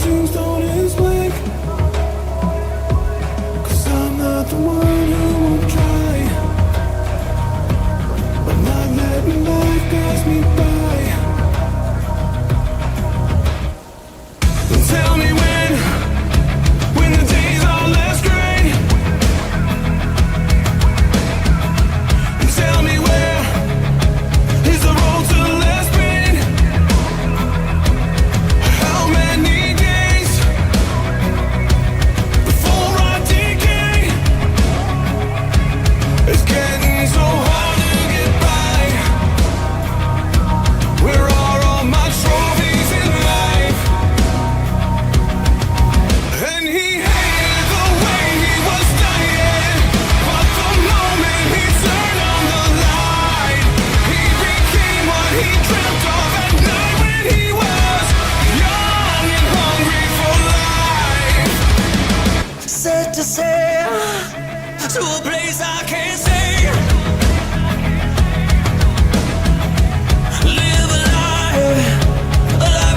dreams don't explain. 'Cause I'm not the one who won't try. I'm not letting life pass me by. Tell me when the days are less gray. Tell me where is the road to less pain. How many days before I decay? It's getting so hard to get by. Where are all my trophies in life? And he hated the way he was dying, but the moment he turned on the light, he became what he dreamt of at night when he was young and hungry for life. Set to sail to a place I can't say. Live a life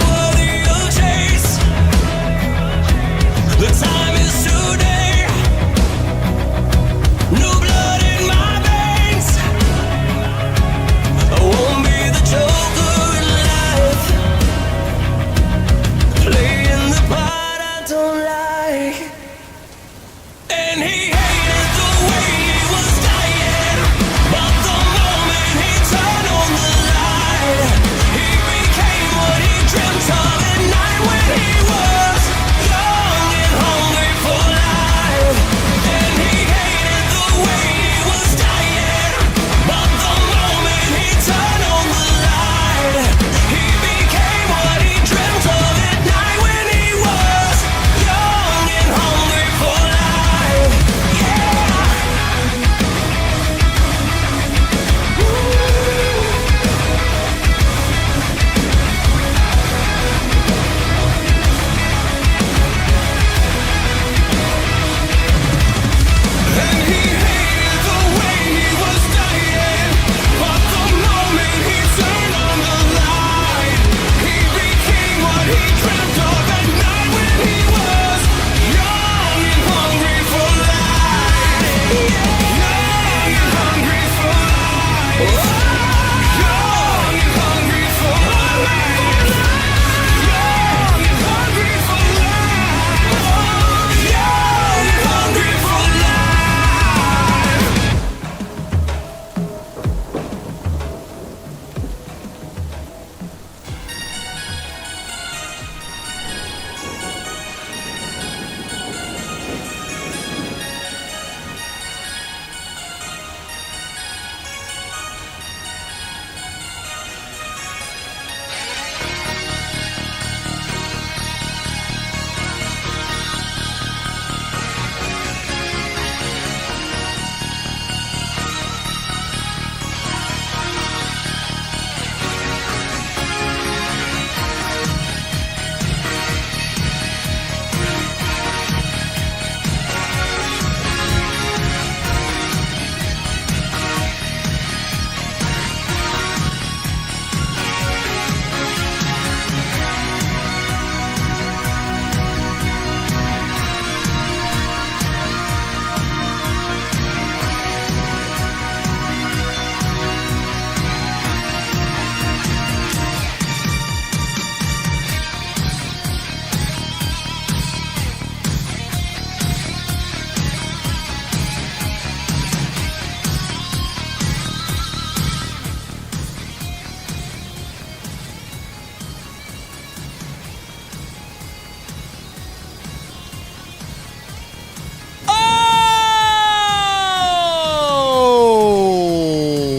worthy of chase. The time is today. New blood in my veins. I won't be the joker in life, playing the part I don't like. And he hated the way he was dying, but the moment he turned on the light, he became what he dreamt of at night when he was young and hungry for life. And he hated the way he was dying, but the moment he turned on the light, he became what he dreamt of at night when he was young and hungry for life. Yeah. And he hated the way he was dying, but the moment he turned on the light, he became what he dreamt of at night when he was young and hungry for life. Young and hungry for life. Young and hungry for life. Young and hungry for life. Young and hungry for life.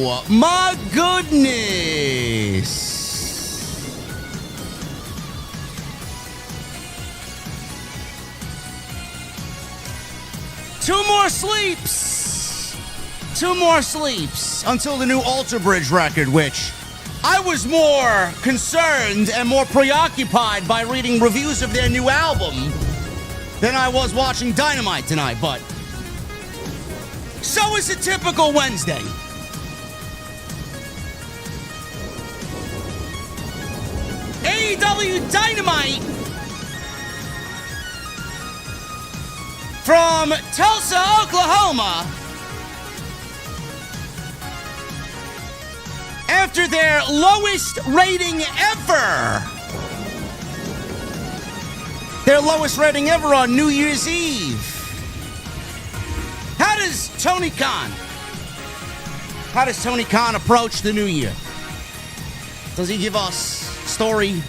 Oh my goodness. Two more sleeps until the new Alter Bridge record, which I was more concerned and more preoccupied by reading reviews of their new album than I was watching Dynamite tonight, but so is a typical Wednesday. AEW Dynamite from Tulsa, Oklahoma, after their lowest rating ever. Their lowest rating ever on New Year's Eve. How does Tony Khan approach the new year? Does he give us story?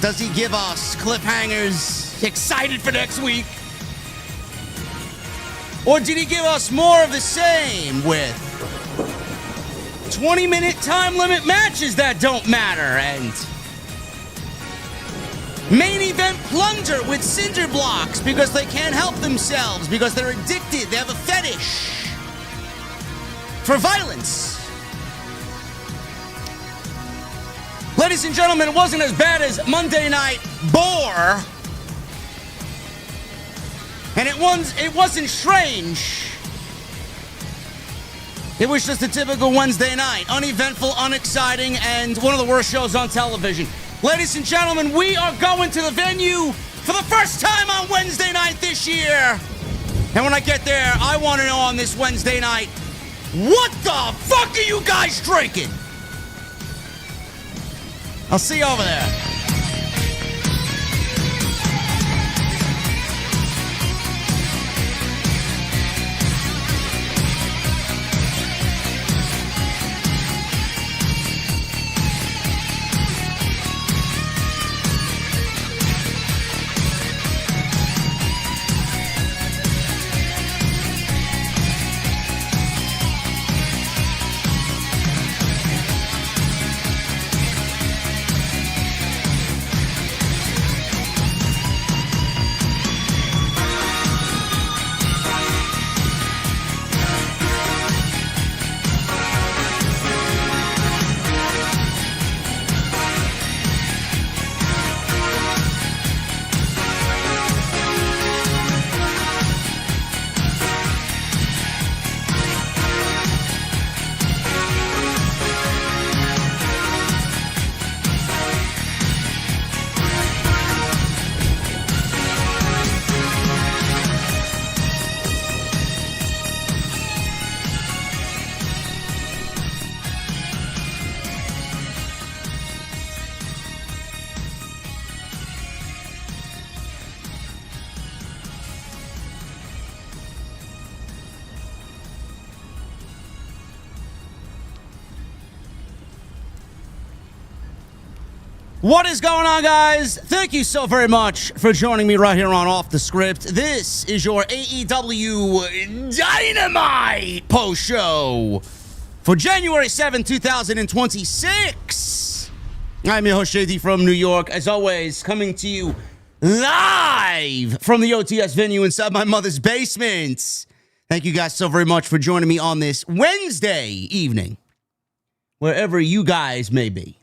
Does he give us cliffhangers? Excited for next week? Or did he give us more of the same with 20-minute time limit matches that don't matter and main event plunder with cinder blocks because they can't help themselves, because they're addicted, they have a fetish for violence? Ladies and gentlemen, it wasn't as bad as Monday Night Bore. And it wasn't strange. It was just a typical Wednesday night. Uneventful, unexciting, and one of the worst shows on television. Ladies and gentlemen, we are going to the venue for the first time on Wednesday night this year. And when I get there, I want to know on this Wednesday night, what the fuck are you guys drinking? I'll see you over there. What is going on, guys? Thank you so very much for joining me right here on Off the Script. This is your AEW Dynamite post show for January 7, 2026. I'm your host, JD from New York. As always, coming to you live from the OTS venue inside my mother's basement. Thank you guys so very much for joining me on this Wednesday evening, wherever you guys may be.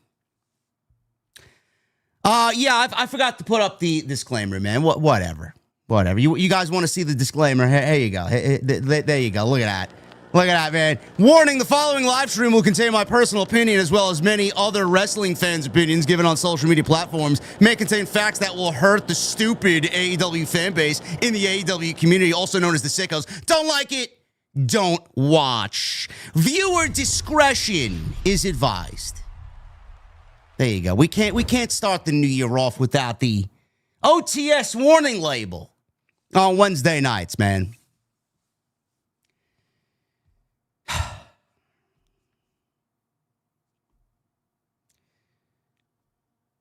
I forgot to put up the disclaimer, man. Whatever. You guys want to see the disclaimer? Here you go. There you go. Look at that, man. Warning, the following live stream will contain my personal opinion as well as many other wrestling fans' opinions given on social media platforms. May contain facts that will hurt the stupid AEW fan base in the AEW community, also known as the sickos. Don't like it? Don't watch. Viewer discretion is advised. There you go. We can't start the new year off without the OTS warning label on Wednesday nights, man.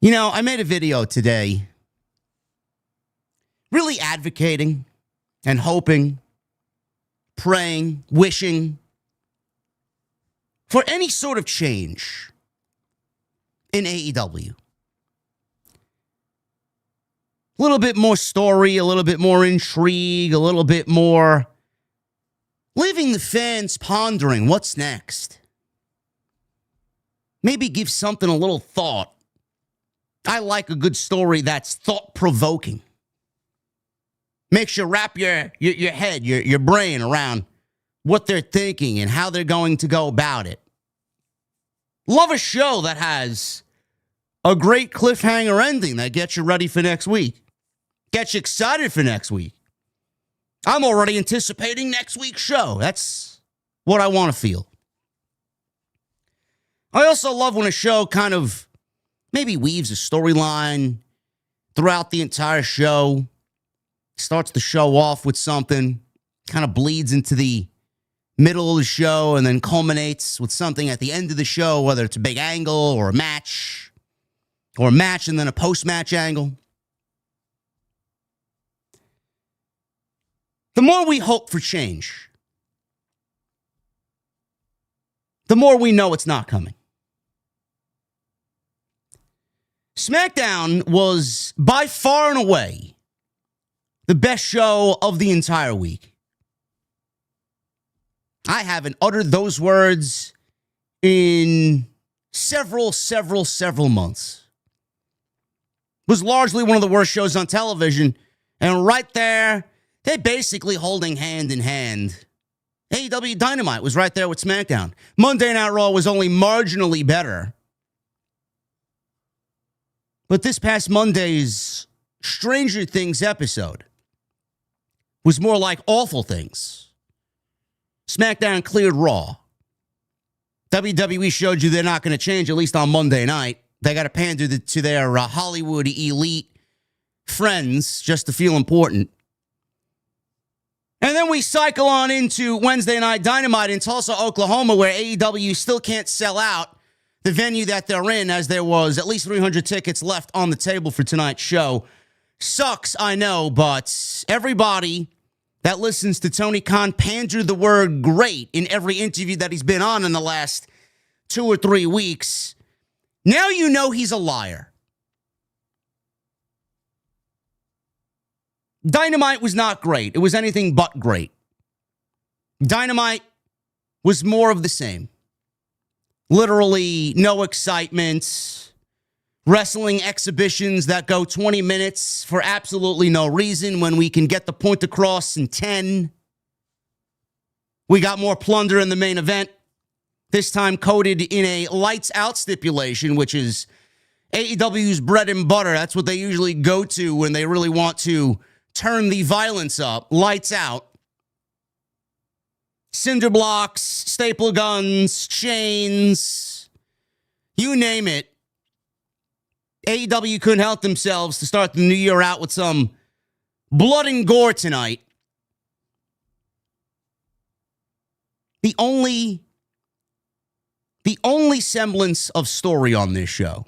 You know, I made a video today really advocating and hoping, praying, wishing for any sort of change in AEW. A little bit more story, a little bit more intrigue, a little bit more leaving the fans pondering what's next. Maybe give something a little thought. I like a good story that's thought-provoking. Makes you wrap your head, your brain around what they're thinking and how they're going to go about it. Love a show that has a great cliffhanger ending that gets you ready for next week. Gets you excited for next week. I'm already anticipating next week's show. That's what I want to feel. I also love when a show kind of maybe weaves a storyline throughout the entire show, starts the show off with something, kind of bleeds into the middle of the show, and then culminates with something at the end of the show, whether it's a big angle or a match and then a post-match angle. The more we hope for change, the more we know it's not coming. SmackDown was by far and away the best show of the entire week. I haven't uttered those words in several months. It was largely one of the worst shows on television, and right there, they're basically holding hand in hand. AEW Dynamite was right there with SmackDown. Monday Night Raw was only marginally better. But this past Monday's Stranger Things episode was more like Awful Things. SmackDown cleared Raw. WWE showed you they're not going to change, at least on Monday night. They got to pander to their Hollywood elite friends just to feel important. And then we cycle on into Wednesday Night Dynamite in Tulsa, Oklahoma, where AEW still can't sell out the venue that they're in, as there was at least 300 tickets left on the table for tonight's show. Sucks, I know, but everybody that listens to Tony Khan pander the word great in every interview that he's been on in the last 2 or 3 weeks, now you know he's a liar. Dynamite was not great. It was anything but great. Dynamite was more of the same. Literally no excitement. Wrestling exhibitions that go 20 minutes for absolutely no reason when we can get the point across in 10. We got more plunder in the main event, this time coded in a lights out stipulation, which is AEW's bread and butter. That's what they usually go to when they really want to turn the violence up. Lights out. Cinder blocks, staple guns, chains, you name it. AEW couldn't help themselves to start the new year out with some blood and gore tonight. The only semblance of story on this show,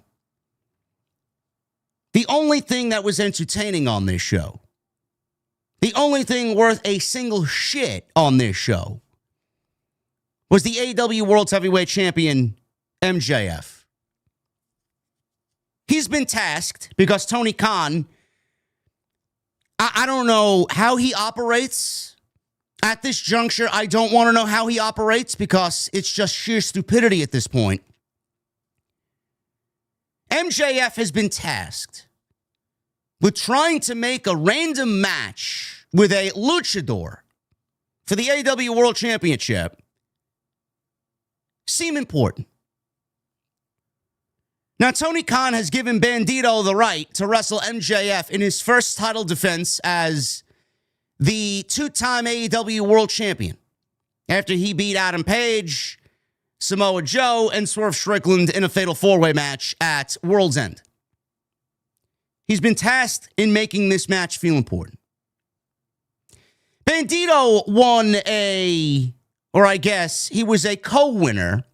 the only thing that was entertaining on this show, the only thing worth a single shit on this show was the AEW World Heavyweight Champion, MJF. He's been tasked because Tony Khan, I don't know how he operates. At this juncture, I don't want to know how he operates because it's just sheer stupidity at this point. MJF has been tasked with trying to make a random match with a luchador for the AEW World Championship seem important. Now, Tony Khan has given Bandido the right to wrestle MJF in his first title defense as the two-time AEW World Champion after he beat Adam Page, Samoa Joe, and Swerve Strickland in a fatal four-way match at World's End. He's been tasked in making this match feel important. Bandido won he was a co-winner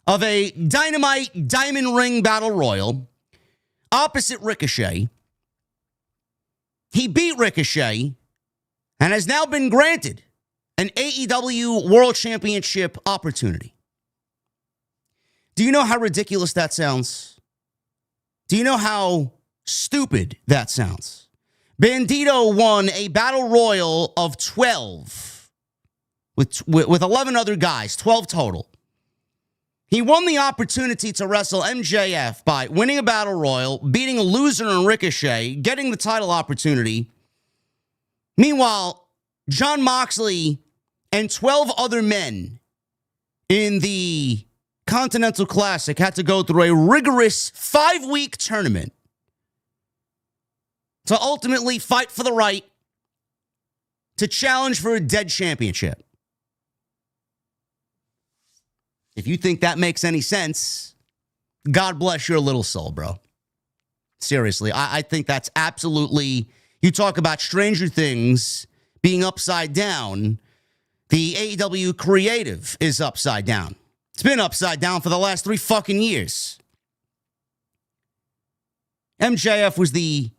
of a Dynamite Diamond Ring Battle Royal opposite Ricochet. He beat Ricochet and has now been granted an AEW World Championship opportunity. Do you know how ridiculous that sounds? Do you know how stupid that sounds? Bandido won a Battle Royal of 12 with 11 other guys, 12 total. He won the opportunity to wrestle MJF by winning a Battle Royal, beating a loser in Ricochet, getting the title opportunity. Meanwhile, Jon Moxley and 12 other men in the Continental Classic had to go through a rigorous 5-week tournament to ultimately fight for the right to challenge for a dead championship. If you think that makes any sense, God bless your little soul, bro. Seriously, I think that's absolutely... You talk about Stranger Things being upside down. The AEW creative is upside down. It's been upside down for the last 3 fucking years. MJF was the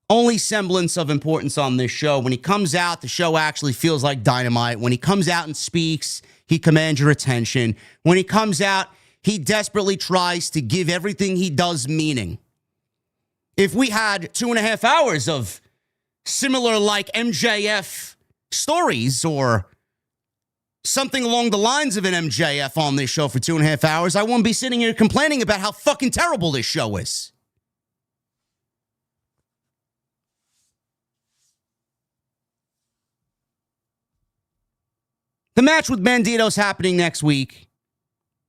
only semblance of importance on this show. When he comes out, the show actually feels like Dynamite. When he comes out and speaks, he commands your attention. When he comes out, he desperately tries to give everything he does meaning. If we had 2.5 hours of similar like MJF stories or something along the lines of an MJF on this show for 2.5 hours, I wouldn't be sitting here complaining about how fucking terrible this show is. The match with Bandido is happening next week,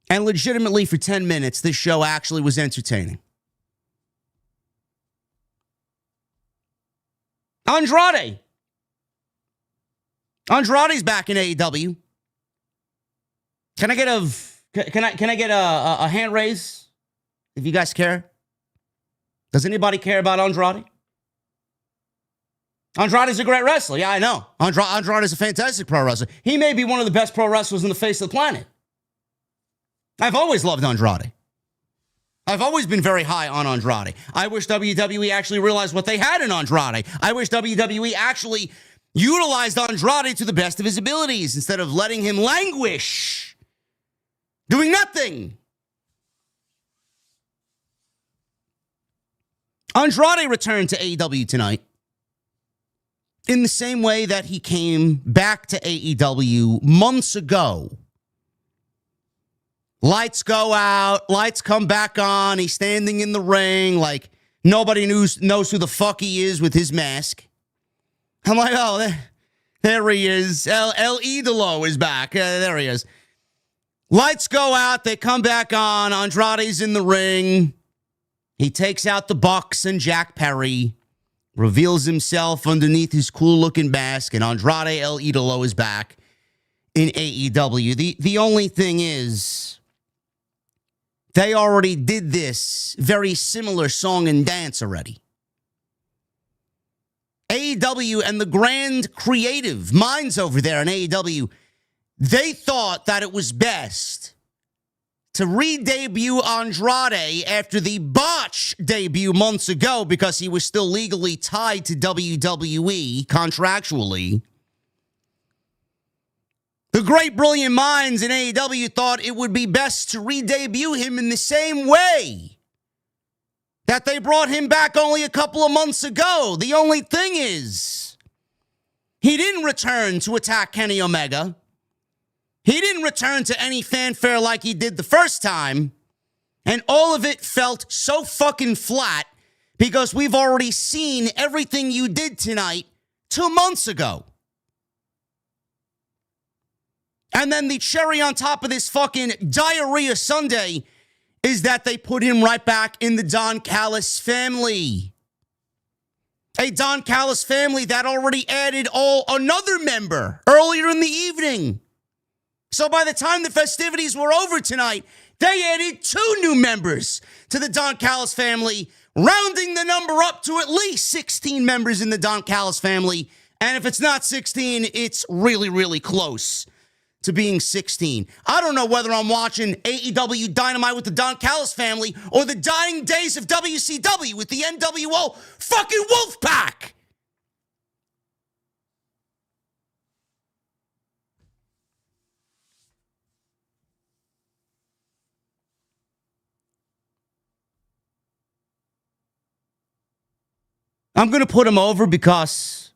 and legitimately for 10 minutes, this show actually was entertaining. Andrade's back in AEW. Can I get a hand raise if you guys care? Does anybody care about Andrade? Andrade's a great wrestler. Yeah, I know. Andrade is a fantastic pro wrestler. He may be one of the best pro wrestlers on the face of the planet. I've always loved Andrade. I've always been very high on Andrade. I wish WWE actually realized what they had in Andrade. I wish WWE actually utilized Andrade to the best of his abilities instead of letting him languish, doing nothing. Andrade returned to AEW tonight in the same way that he came back to AEW months ago. Lights go out, lights come back on, he's standing in the ring like nobody knows who the fuck he is with his mask. I'm like, oh, there he is. El Idolo is back. There he is. Lights go out, they come back on, Andrade's in the ring. He takes out the Bucks and Jack Perry, reveals himself underneath his cool-looking mask, and Andrade El Idolo is back in AEW. The only thing is, they already did this very similar song and dance already. AEW and the grand creative minds over there in AEW, they thought that it was best to re-debut Andrade after the botch debut months ago because he was still legally tied to WWE contractually. The great brilliant minds in AEW thought it would be best to re-debut him in the same way that they brought him back only a couple of months ago. The only thing is, he didn't return to attack Kenny Omega. He didn't return to any fanfare like he did the first time. And all of it felt so fucking flat because we've already seen everything you did tonight 2 months ago. And then the cherry on top of this fucking diarrhea Sunday is that they put him right back in the Don Callis family. A Don Callis family that already added another member earlier in the evening. So by the time the festivities were over tonight, they added 2 new members to the Don Callis family, rounding the number up to at least 16 members in the Don Callis family. And if it's not 16, it's really, really close to being 16. I don't know whether I'm watching AEW Dynamite with the Don Callis family or the dying days of WCW with the NWO fucking Wolfpack. I'm going to put him over because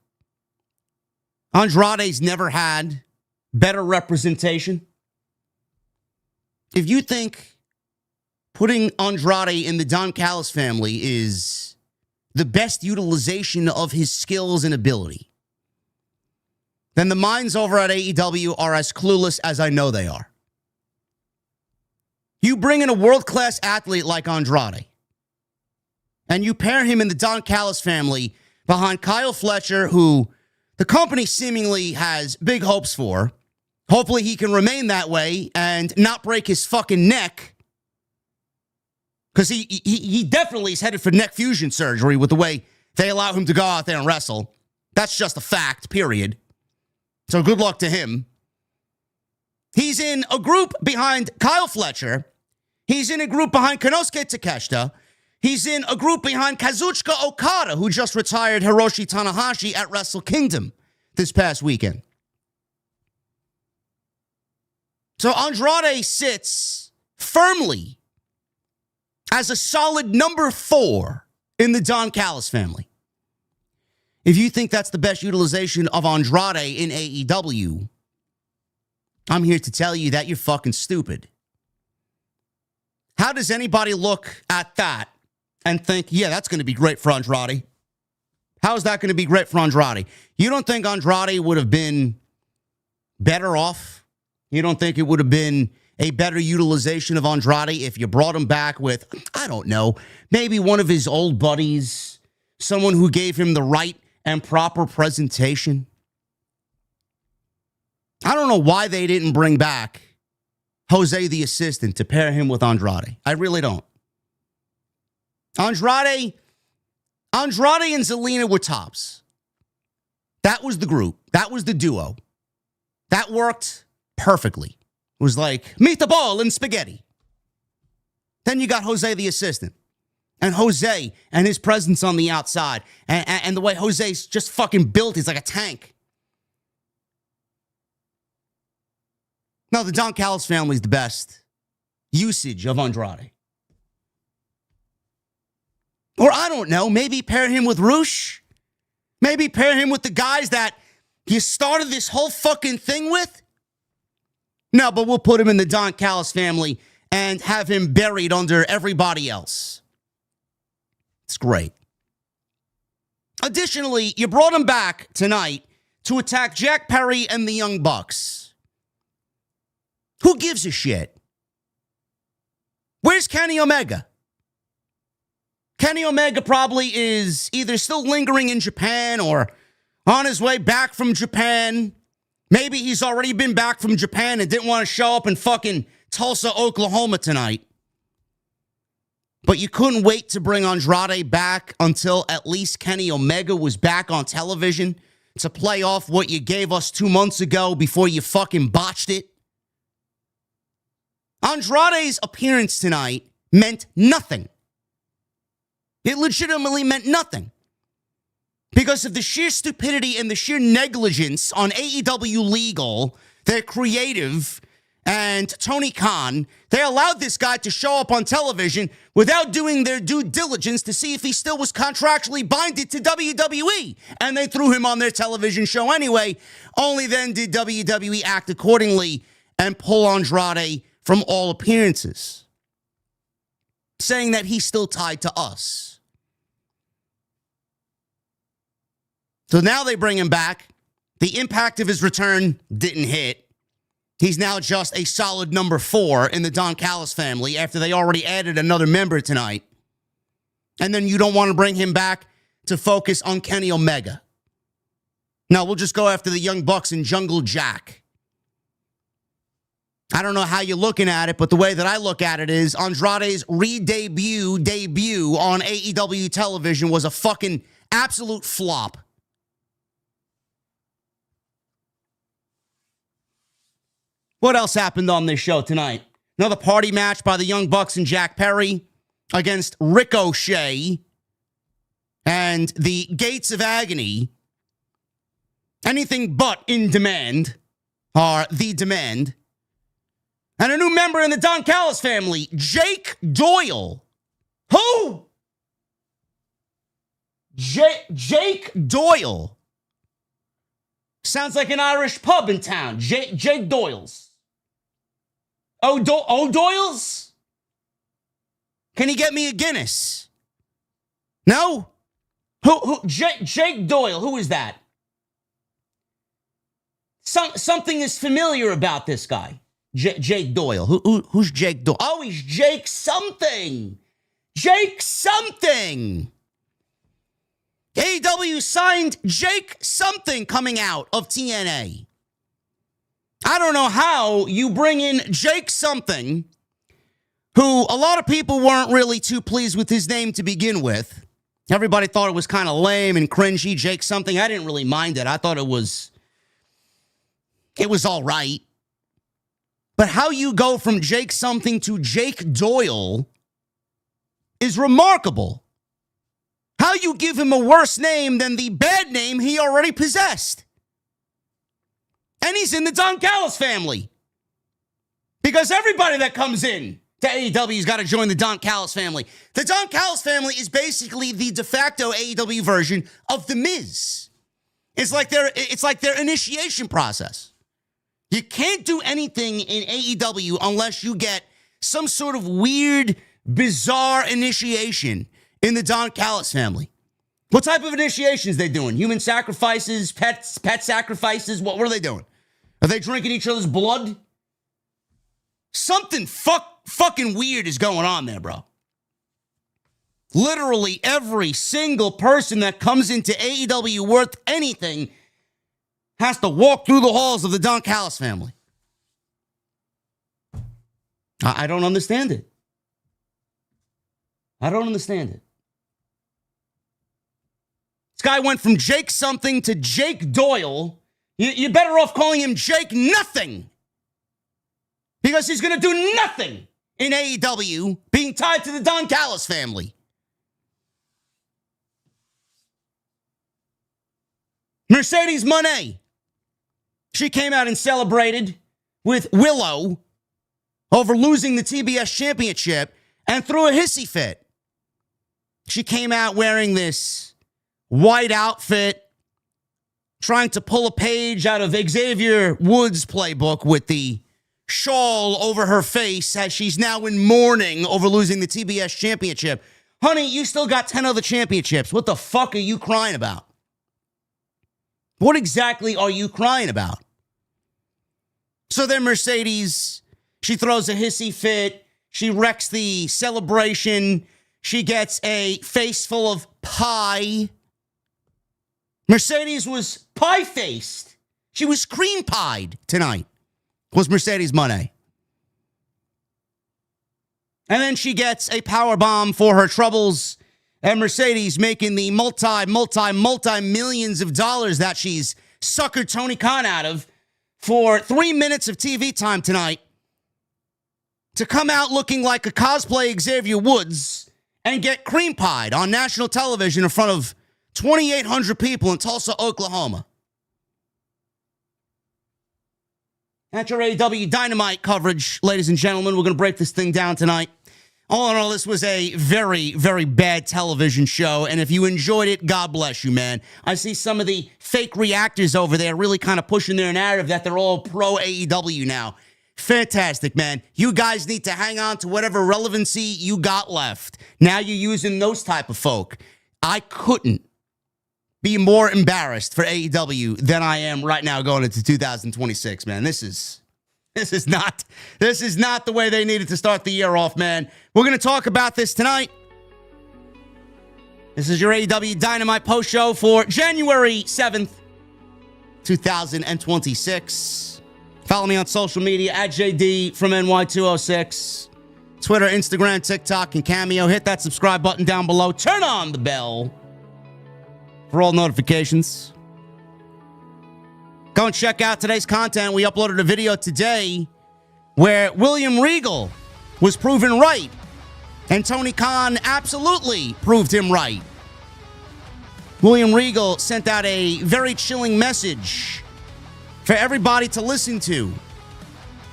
Andrade's never had better representation. If you think putting Andrade in the Don Callis family is the best utilization of his skills and ability, then the minds over at AEW are as clueless as I know they are. You bring in a world-class athlete like Andrade, and you pair him in the Don Callis family behind Kyle Fletcher, who the company seemingly has big hopes for. Hopefully he can remain that way and not break his fucking neck. Because he definitely is headed for neck fusion surgery with the way they allow him to go out there and wrestle. That's just a fact, period. So good luck to him. He's in a group behind Kyle Fletcher. He's in a group behind Konosuke Takeshita. He's in a group behind Kazuchika Okada, who just retired Hiroshi Tanahashi at Wrestle Kingdom this past weekend. So Andrade sits firmly as a solid number 4 in the Don Callis family. If you think that's the best utilization of Andrade in AEW, I'm here to tell you that you're fucking stupid. How does anybody look at that and think, yeah, that's going to be great for Andrade? How is that going to be great for Andrade? You don't think Andrade would have been better off? You don't think it would have been a better utilization of Andrade if you brought him back with, I don't know, maybe one of his old buddies, someone who gave him the right and proper presentation? I don't know why they didn't bring back Jose the assistant to pair him with Andrade. I really don't. Andrade and Zelina were tops. That was the group. That was the duo. That worked perfectly. It was like meatball and spaghetti. Then you got Jose the assistant. And Jose and his presence on the outside. And the way Jose's just fucking built, he's like a tank. No, the Don Callis family is the best usage of Andrade. Or I don't know, maybe pair him with Roosh. Maybe pair him with the guys that you started this whole fucking thing with. No, but we'll put him in the Don Callis family and have him buried under everybody else. It's great. Additionally, you brought him back tonight to attack Jack Perry and the Young Bucks. Who gives a shit? Where's Kenny Omega? Kenny Omega probably is either still lingering in Japan or on his way back from Japan. Maybe he's already been back from Japan and didn't want to show up in fucking Tulsa, Oklahoma tonight. But you couldn't wait to bring Andrade back until at least Kenny Omega was back on television to play off what you gave us 2 months ago before you fucking botched it. Andrade's appearance tonight meant nothing. It legitimately meant nothing. Because of the sheer stupidity and the sheer negligence on AEW Legal, their creative, and Tony Khan, they allowed this guy to show up on television without doing their due diligence to see if he still was contractually binded to WWE. And they threw him on their television show anyway. Only then did WWE act accordingly and pull Andrade from all appearances, saying that he's still tied to us. So now they bring him back. The impact of his return didn't hit. He's now just a solid number 4 in the Don Callis family after they already added another member tonight. And then you don't want to bring him back to focus on Kenny Omega. No, we'll just go after the Young Bucks and Jungle Jack. I don't know how you're looking at it, but the way that I look at it is Andrade's debut on AEW television was a fucking absolute flop. What else happened on this show tonight? Another party match by the Young Bucks and Jack Perry against Ricochet and the Gates of Agony. Anything but in demand are the demand. And a new member in the Don Callis family, Jake Doyle. Who? Jake Doyle. Sounds like an Irish pub in town. Jake Doyle's. Doyle's? Can he get me a Guinness? No? Who? Jake Doyle. Who is that? Something is familiar about this guy. Jake Doyle. Who's Jake Doyle? Oh, he's Jake something. Jake something. AEW signed Jake something coming out of TNA. I don't know how you bring in Jake something, who a lot of people weren't really too pleased with his name to begin with. Everybody thought it was kind of lame and cringy, Jake something. I didn't really mind it. I thought it was all right. But how you go from Jake something to Jake Doyle is remarkable. How you give him a worse name than the bad name he already possessed. And he's in the Don Callis family. Because everybody that comes in to AEW's got to join the Don Callis family. The Don Callis family is basically the de facto AEW version of The Miz. It's like their initiation process. You can't do anything in AEW unless you get some sort of weird, bizarre initiation in the Don Callis family. What type of initiations they doing? Human sacrifices, pet sacrifices? What are they doing? Are they drinking each other's blood? Something fucking weird is going on there, bro. Literally every single person that comes into AEW worth anything has to walk through the halls of the Don Callis family. I don't understand it. I don't understand it. This guy went from Jake something to Jake Doyle. You're better off calling him Jake Nothing. Because he's going to do nothing in AEW being tied to the Don Callis family. Mercedes Mone. She came out and celebrated with Willow over losing the TBS Championship and threw a hissy fit. She came out wearing this white outfit, trying to pull a page out of Xavier Woods' playbook with the shawl over her face as she's now in mourning over losing the TBS Championship. Honey, you still got 10 other championships. What the fuck are you crying about? What exactly are you crying about? So then Mercedes, she throws a hissy fit. She wrecks the celebration. She gets a face full of pie. Mercedes was pie-faced. She was cream-pied tonight, was Mercedes Mone. And then she gets a power bomb for her troubles. And Mercedes making the multi-millions of dollars that she's suckered Tony Khan out of for 3 minutes of TV time tonight to come out looking like a cosplay Xavier Woods and get cream-pied on national television in front of 2,800 people in Tulsa, Oklahoma. That's your AEW Dynamite coverage, ladies and gentlemen. We're going to break this thing down tonight. All in all, this was a very, very bad television show, and if you enjoyed it, God bless you, man. I see some of the fake reactors over there really kind of pushing their narrative that they're all pro AEW now. Fantastic, man. You guys need to hang on to whatever relevancy you got left. Now you're using those type of folk. I couldn't be more embarrassed for AEW than I am right now going into 2026, man. This is not the way they needed to start the year off, man. We're going to talk about this tonight. This is your AEW Dynamite post show for January 7th, 2026. Follow me on social media at JD from NY206. Twitter, Instagram, TikTok, and Cameo. Hit that subscribe button down below. Turn on the bell for all notifications. Go and check out today's content. We uploaded a video today where William Regal was proven right, and Tony Khan absolutely proved him right. William Regal sent out a very chilling message for everybody to listen to.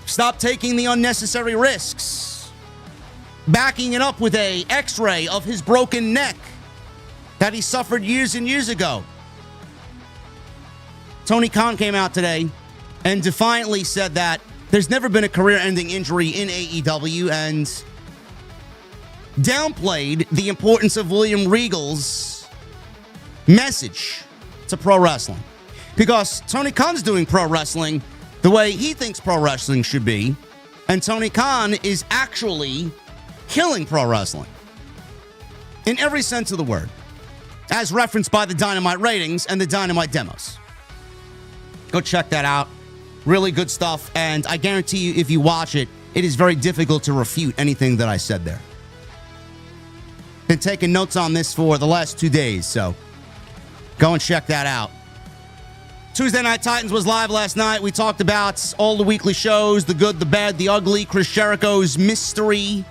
Stop taking the unnecessary risks. Backing it up with a x-ray of his broken neck that he suffered years and years ago. Tony Khan came out today and defiantly said that there's never been a career-ending injury in AEW and downplayed the importance of William Regal's message to pro wrestling. Because Tony Khan's doing pro wrestling the way he thinks pro wrestling should be, and Tony Khan is actually killing pro wrestling in every sense of the word. as referenced by the Dynamite ratings and the Dynamite demos. Go check that out. Really good stuff, and I guarantee you, if you watch it, it is very difficult to refute anything that I said there. Been taking notes on this for the last 2 days, so go and check that out. Tuesday Night Titans was live last night. We talked about all the weekly shows, the good, the bad, the ugly. Chris Jericho's mystery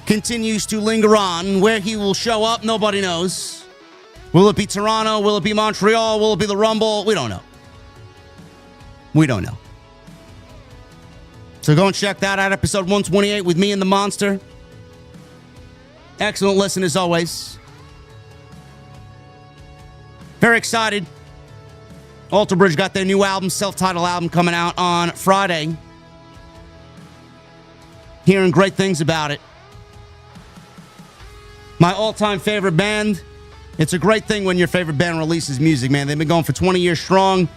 continues to linger on. Where he will show up, nobody knows. Will it be Toronto? Will it be Montreal? Will it be the Rumble? We don't know. We don't know. So go and check that out, episode 128 with me and the Monster. Excellent listen as always. Very excited. Alter Bridge got their new album, self-titled album, coming out on Friday. Hearing great things about it. My all-time favorite band. It's a great thing when your favorite band releases music, man. They've been going for 20 years strong.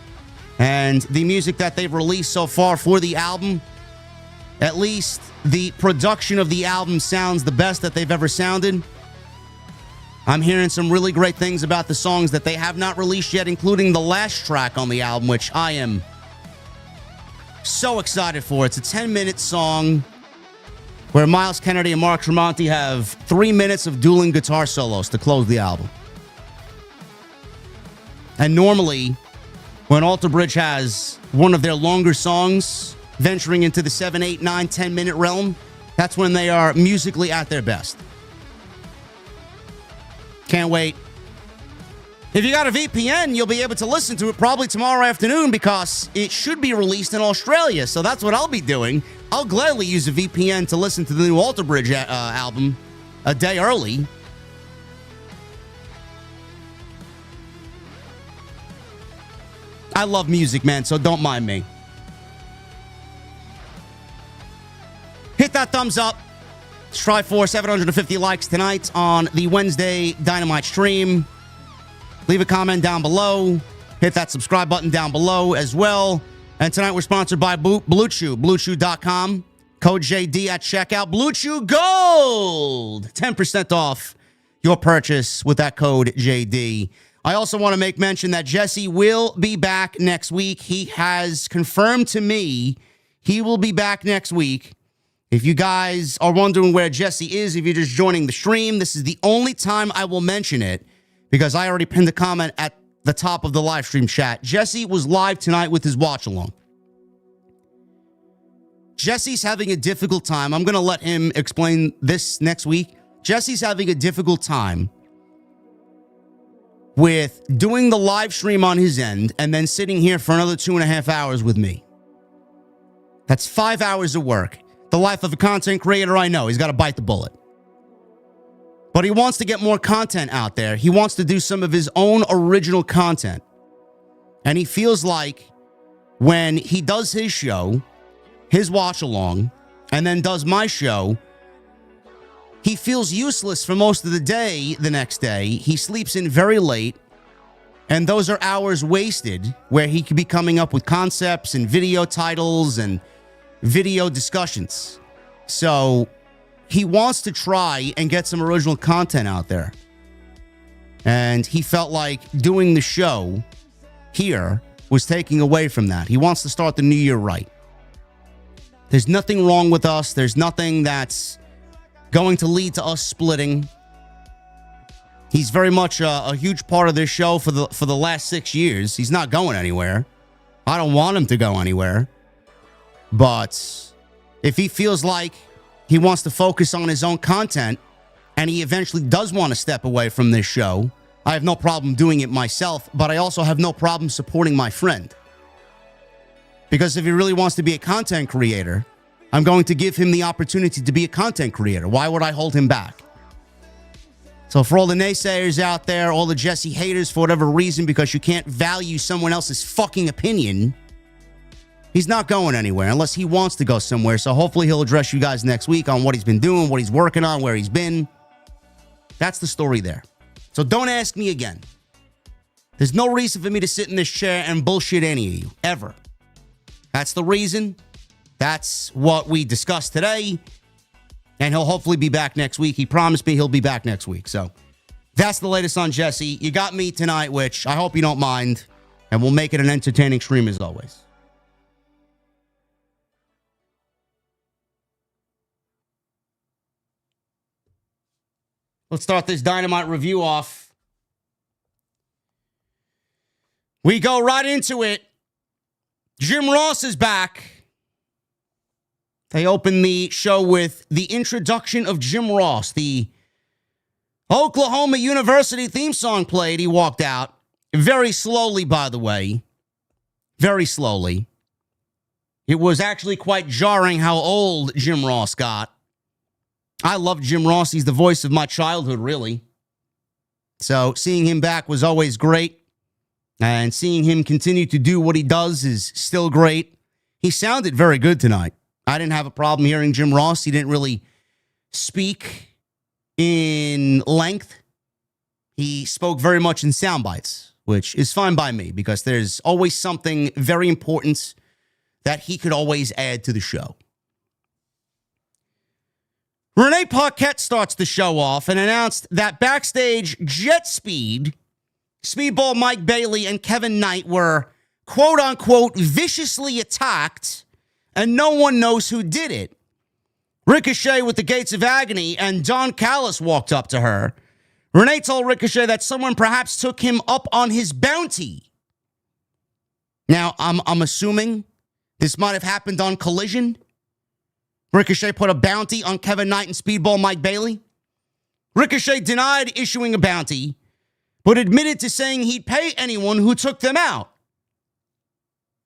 And the music that they've released so far for the album, at least the production of the album sounds the best that they've ever sounded. I'm hearing some really great things about the songs that they have not released yet, including the last track on the album, which I am so excited for. It's a 10-minute song where Miles Kennedy and Mark Tremonti have 3 minutes of dueling guitar solos to close the album. And normally, when Alter Bridge has one of their longer songs venturing into the 7, 8, 9, 10-minute realm, that's when they are musically at their best. Can't wait. If you got a VPN, you'll be able to listen to it probably tomorrow afternoon because it should be released in Australia. So that's what I'll be doing. I'll gladly use a VPN to listen to the new Alter Bridge album a day early. I love music, man, so don't mind me. Hit that thumbs up. Let's try for 750 likes tonight on the Wednesday Dynamite stream. Leave a comment down below. Hit that subscribe button down below as well. And tonight we're sponsored by Blue Chew, BlueChew.com. Code JD at checkout. Blue Chew Gold. 10% off your purchase with that code JD. I also want to make mention that Jesse will be back next week. He has confirmed to me he will be back next week. If you guys are wondering where Jesse is, if you're just joining the stream, this is the only time I will mention it because I already pinned a comment at the top of the live stream chat. Jesse was live tonight with his watch along. Jesse's having a difficult time. I'm going to let him explain this next week. Jesse's having a difficult time with doing the live stream on his end and then sitting here for another 2.5 hours with me. That's 5 hours of work. The life of a content creator, I know. He's got to bite the bullet. But he wants to get more content out there. He wants to do some of his own original content. And he feels like when he does his show, his watch along, and then does my show, he feels useless for most of the day the next day. He sleeps in very late. And those are hours wasted where he could be coming up with concepts and video titles and video discussions. So he wants to try and get some original content out there. And he felt like doing the show here was taking away from that. He wants to start the new year right. There's nothing wrong with us. There's nothing that's going to lead to us splitting. He's very much a huge part of this show for the last 6 years. He's not going anywhere. I don't want him to go anywhere. But if he feels like he wants to focus on his own content and he eventually does want to step away from this show, I have no problem doing it myself, but I also have no problem supporting my friend. Because if he really wants to be a content creator, I'm going to give him the opportunity to be a content creator. Why would I hold him back? So for all the naysayers out there, all the Jesse haters for whatever reason, because you can't value someone else's fucking opinion, he's not going anywhere unless he wants to go somewhere. So hopefully he'll address you guys next week on what he's been doing, what he's working on, where he's been. That's the story there. So don't ask me again. There's no reason for me to sit in this chair and bullshit any of you, ever. That's the reason. That's what we discussed today. And he'll hopefully be back next week. He promised me he'll be back next week. So That's the latest on Jesse. You got me tonight, which I hope you don't mind, and we'll make it an entertaining stream as always. Let's start this Dynamite review off. We go right into it. Jim Ross is back. They open the show with the introduction of Jim Ross. The Oklahoma University theme song played. He walked out. Very slowly, by the way. Very slowly. It was actually quite jarring how old Jim Ross got. I love Jim Ross. He's the voice of my childhood, really. So seeing him back was always great. And seeing him continue to do what he does is still great. He sounded very good tonight. I didn't have a problem hearing Jim Ross. He didn't really speak in length. He spoke very much in sound bites, which is fine by me because there's always something very important that he could always add to the show. Renee Paquette starts the show off and announced that backstage Jet Speed, Speedball Mike Bailey, and Kevin Knight were quote-unquote viciously attacked and no one knows who did it. Ricochet with the Gates of Agony and Don Callis walked up to her. Renee told Ricochet that someone perhaps took him up on his bounty. Now, I'm assuming this might have happened on Collision. Ricochet put a bounty on Kevin Knight and Speedball Mike Bailey. Ricochet denied issuing a bounty, but admitted to saying he'd pay anyone who took them out.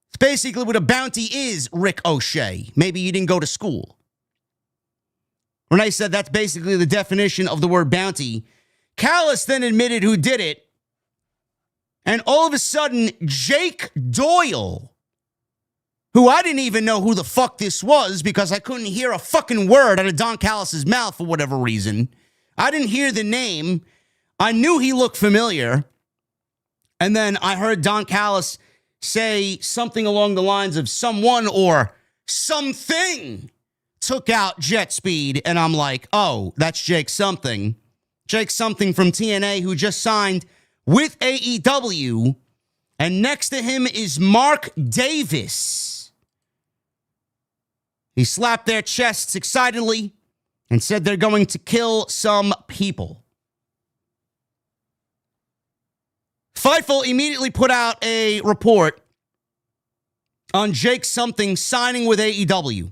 It's basically what a bounty is, Rick O'Shea. Maybe you didn't go to school. Renee said that's basically the definition of the word bounty. Callis then admitted who did it. And all of a sudden, Jake Doyle, who I didn't even know who the fuck this was because I couldn't hear a fucking word out of Don Callis' mouth for whatever reason. I didn't hear the name. I knew he looked familiar. And then I heard Don Callis say something along the lines of someone or something took out Jet Speed. And I'm like, oh, that's Jake something. Jake something from TNA who just signed with AEW. And next to him is Mark Davis. He slapped their chests excitedly and said they're going to kill some people. Fightful immediately put out a report on Jake Something signing with AEW.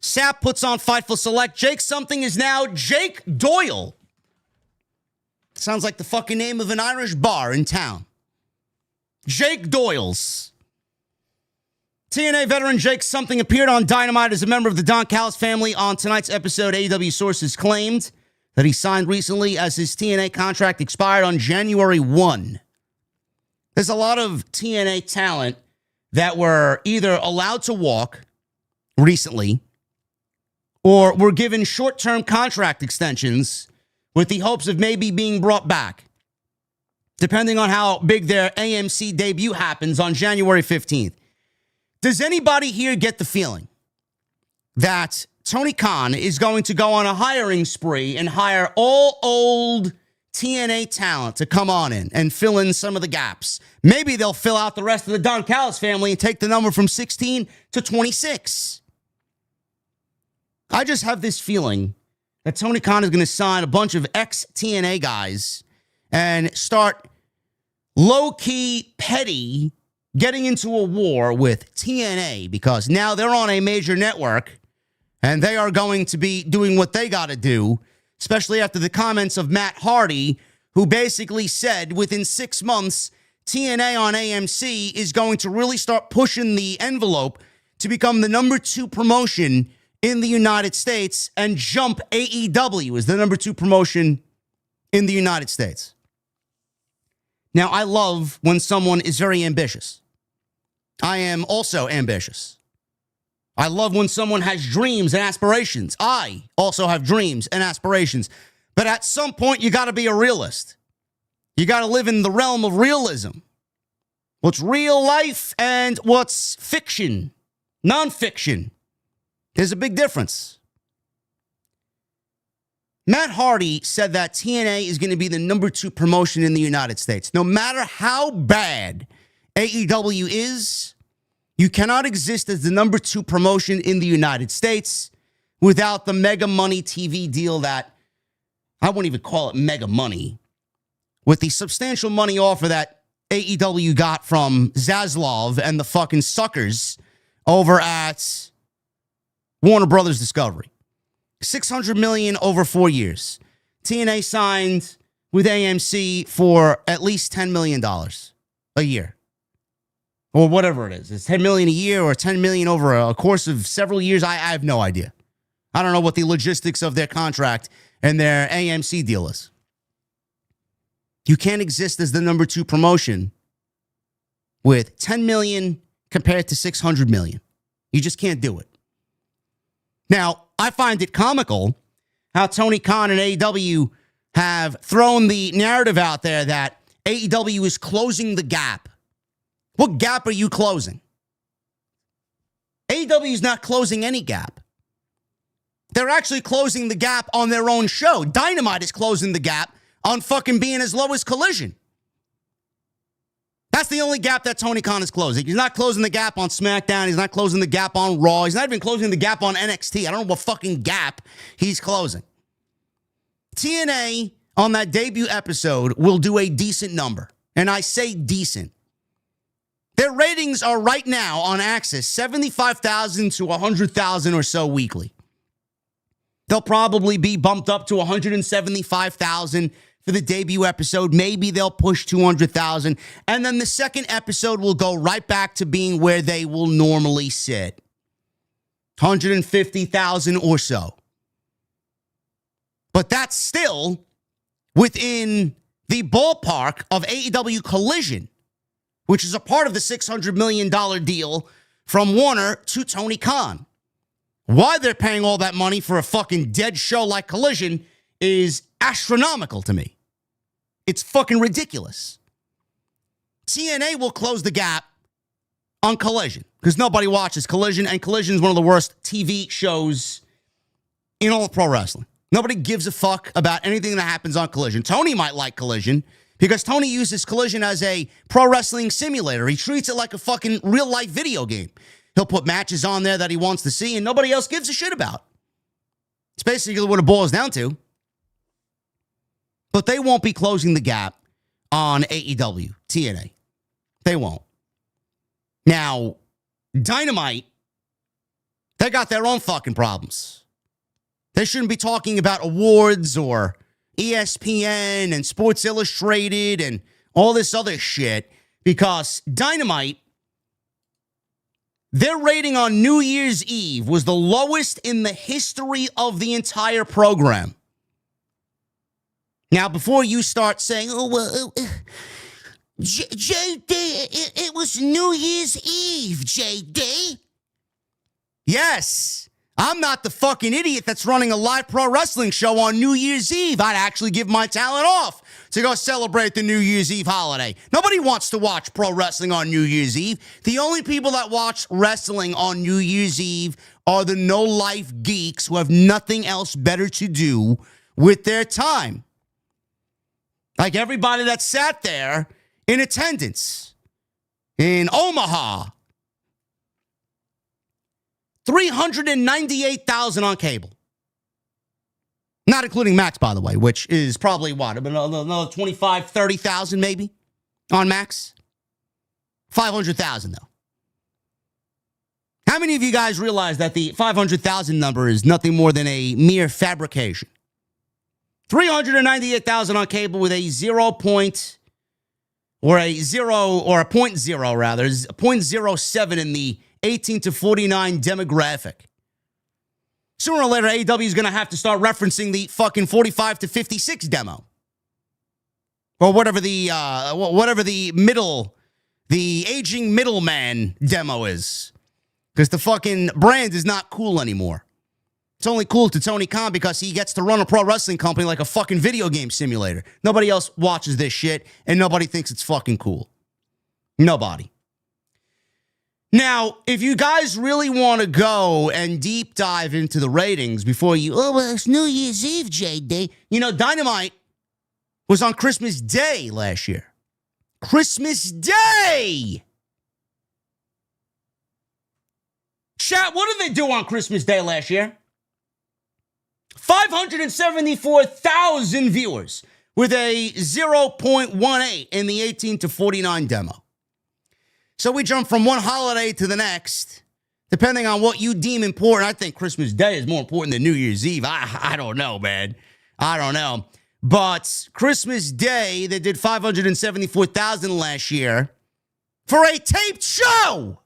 Sap puts on Fightful Select. Jake Something is now Jake Doyle. Sounds like the fucking name of an Irish bar in town. Jake Doyle's. TNA veteran Jake Something appeared on Dynamite as a member of the Don Callis family. On tonight's episode, AEW sources claimed that he signed recently as his TNA contract expired on January 1. There's a lot of TNA talent that were either allowed to walk recently or were given short-term contract extensions with the hopes of maybe being brought back, depending on how big their AMC debut happens on January 15th. Does anybody here get the feeling that Tony Khan is going to go on a hiring spree and hire all old TNA talent to come on in and fill in some of the gaps? Maybe they'll fill out the rest of the Don Callis family and take the number from 16 to 26. I just have this feeling that Tony Khan is going to sign a bunch of ex-TNA guys and start low-key petty getting into a war with TNA because now they're on a major network and they are going to be doing what they got to do, especially after the comments of Matt Hardy, who basically said within 6 months, TNA on AMC is going to really start pushing the envelope to become the number 2 promotion in the United States and jump AEW as the number 2 promotion in the United States. Now, I love when someone is very ambitious. I am also ambitious. I love when someone has dreams and aspirations. I also have dreams and aspirations. But at some point, you got to be a realist. You got to live in the realm of realism. What's real life and what's fiction, nonfiction. There's a big difference. Matt Hardy said that TNA is going to be the number 2 promotion in the United States. No matter how bad AEW is, you cannot exist as the number 2 promotion in the United States without the mega money TV deal that, I won't even call it mega money, with the substantial money offer that AEW got from Zaslav and the fucking suckers over at Warner Brothers Discovery. $600 million over 4 years. TNA signed with AMC for at least $10 million a year. Or whatever it is. It's $10 million a year or $10 million over a course of several years. I have no idea. I don't know what the logistics of their contract and their AMC deal is. You can't exist as the number 2 promotion with $10 million compared to $600 million. You just can't do it. Now, I find it comical how Tony Khan and AEW have thrown the narrative out there that AEW is closing the gap. What gap are you closing? AEW is not closing any gap. They're actually closing the gap on their own show. Dynamite is closing the gap on fucking being as low as Collision. That's the only gap that Tony Khan is closing. He's not closing the gap on SmackDown. He's not closing the gap on Raw. He's not even closing the gap on NXT. I don't know what fucking gap he's closing. TNA on that debut episode will do a decent number. And I say decent. Their ratings are right now on Access 75,000 to 100,000 or so weekly. They'll probably be bumped up to 175,000 for the debut episode. Maybe they'll push 200,000. And then the second episode will go right back to being where they will normally sit. 150,000 or so. But that's still within the ballpark of AEW Collision, which is a part of the $600 million deal from Warner to Tony Khan. Why they're paying all that money for a fucking dead show like Collision is astronomical to me. It's fucking ridiculous. TNA will close the gap on Collision because nobody watches Collision, and Collision is one of the worst TV shows in all of pro wrestling. Nobody gives a fuck about anything that happens on Collision. Tony might like Collision because Tony uses Collision as a pro wrestling simulator. He treats it like a fucking real-life video game. He'll put matches on there that he wants to see and nobody else gives a shit about. It's basically what it boils down to. But they won't be closing the gap on AEW, TNA. They won't. Now, Dynamite, they got their own fucking problems. They shouldn't be talking about awards or ESPN and Sports Illustrated and all this other shit because Dynamite, their rating on New Year's Eve was the lowest in the history of the entire program. Now, before you start saying, oh, well, JD, it was New Year's Eve, JD. Yes, I'm not the fucking idiot that's running a live pro wrestling show on New Year's Eve. I'd actually give my talent off to go celebrate the New Year's Eve holiday. Nobody wants to watch pro wrestling on New Year's Eve. The only people that watch wrestling on New Year's Eve are the no-life geeks who have nothing else better to do with their time. Like everybody that sat there in attendance in Omaha. 398,000 on cable. Not including Max, by the way, which is probably what? Another 25, 30,000 maybe on Max? 500,000 though. How many of you guys realize that the 500,000 number is nothing more than a mere fabrication? 398,000 on cable with a 0 point, or a 0, or a 0.0 rather, 0.07 in the 18 to 49 demographic. Sooner or later, AEW is going to have to start referencing the fucking 45 to 56 demo. Or whatever the aging middleman demo is. Because the fucking brand is not cool anymore. It's only cool to Tony Khan because he gets to run a pro wrestling company like a fucking video game simulator. Nobody else watches this shit, and nobody thinks it's fucking cool. Nobody. Now, if you guys really want to go and deep dive into the ratings before you, oh, well, it's New Year's Eve, JD. You know, Dynamite was on Christmas Day last year. Christmas Day! Chat, what did they do on Christmas Day last year? 574,000 viewers with a 0.18 in the 18 to 49 demo. So we jump from one holiday to the next, depending on what you deem important. I think Christmas Day is more important than New Year's Eve. I don't know, man. I don't know. But Christmas Day, they did 574,000 last year for a taped show.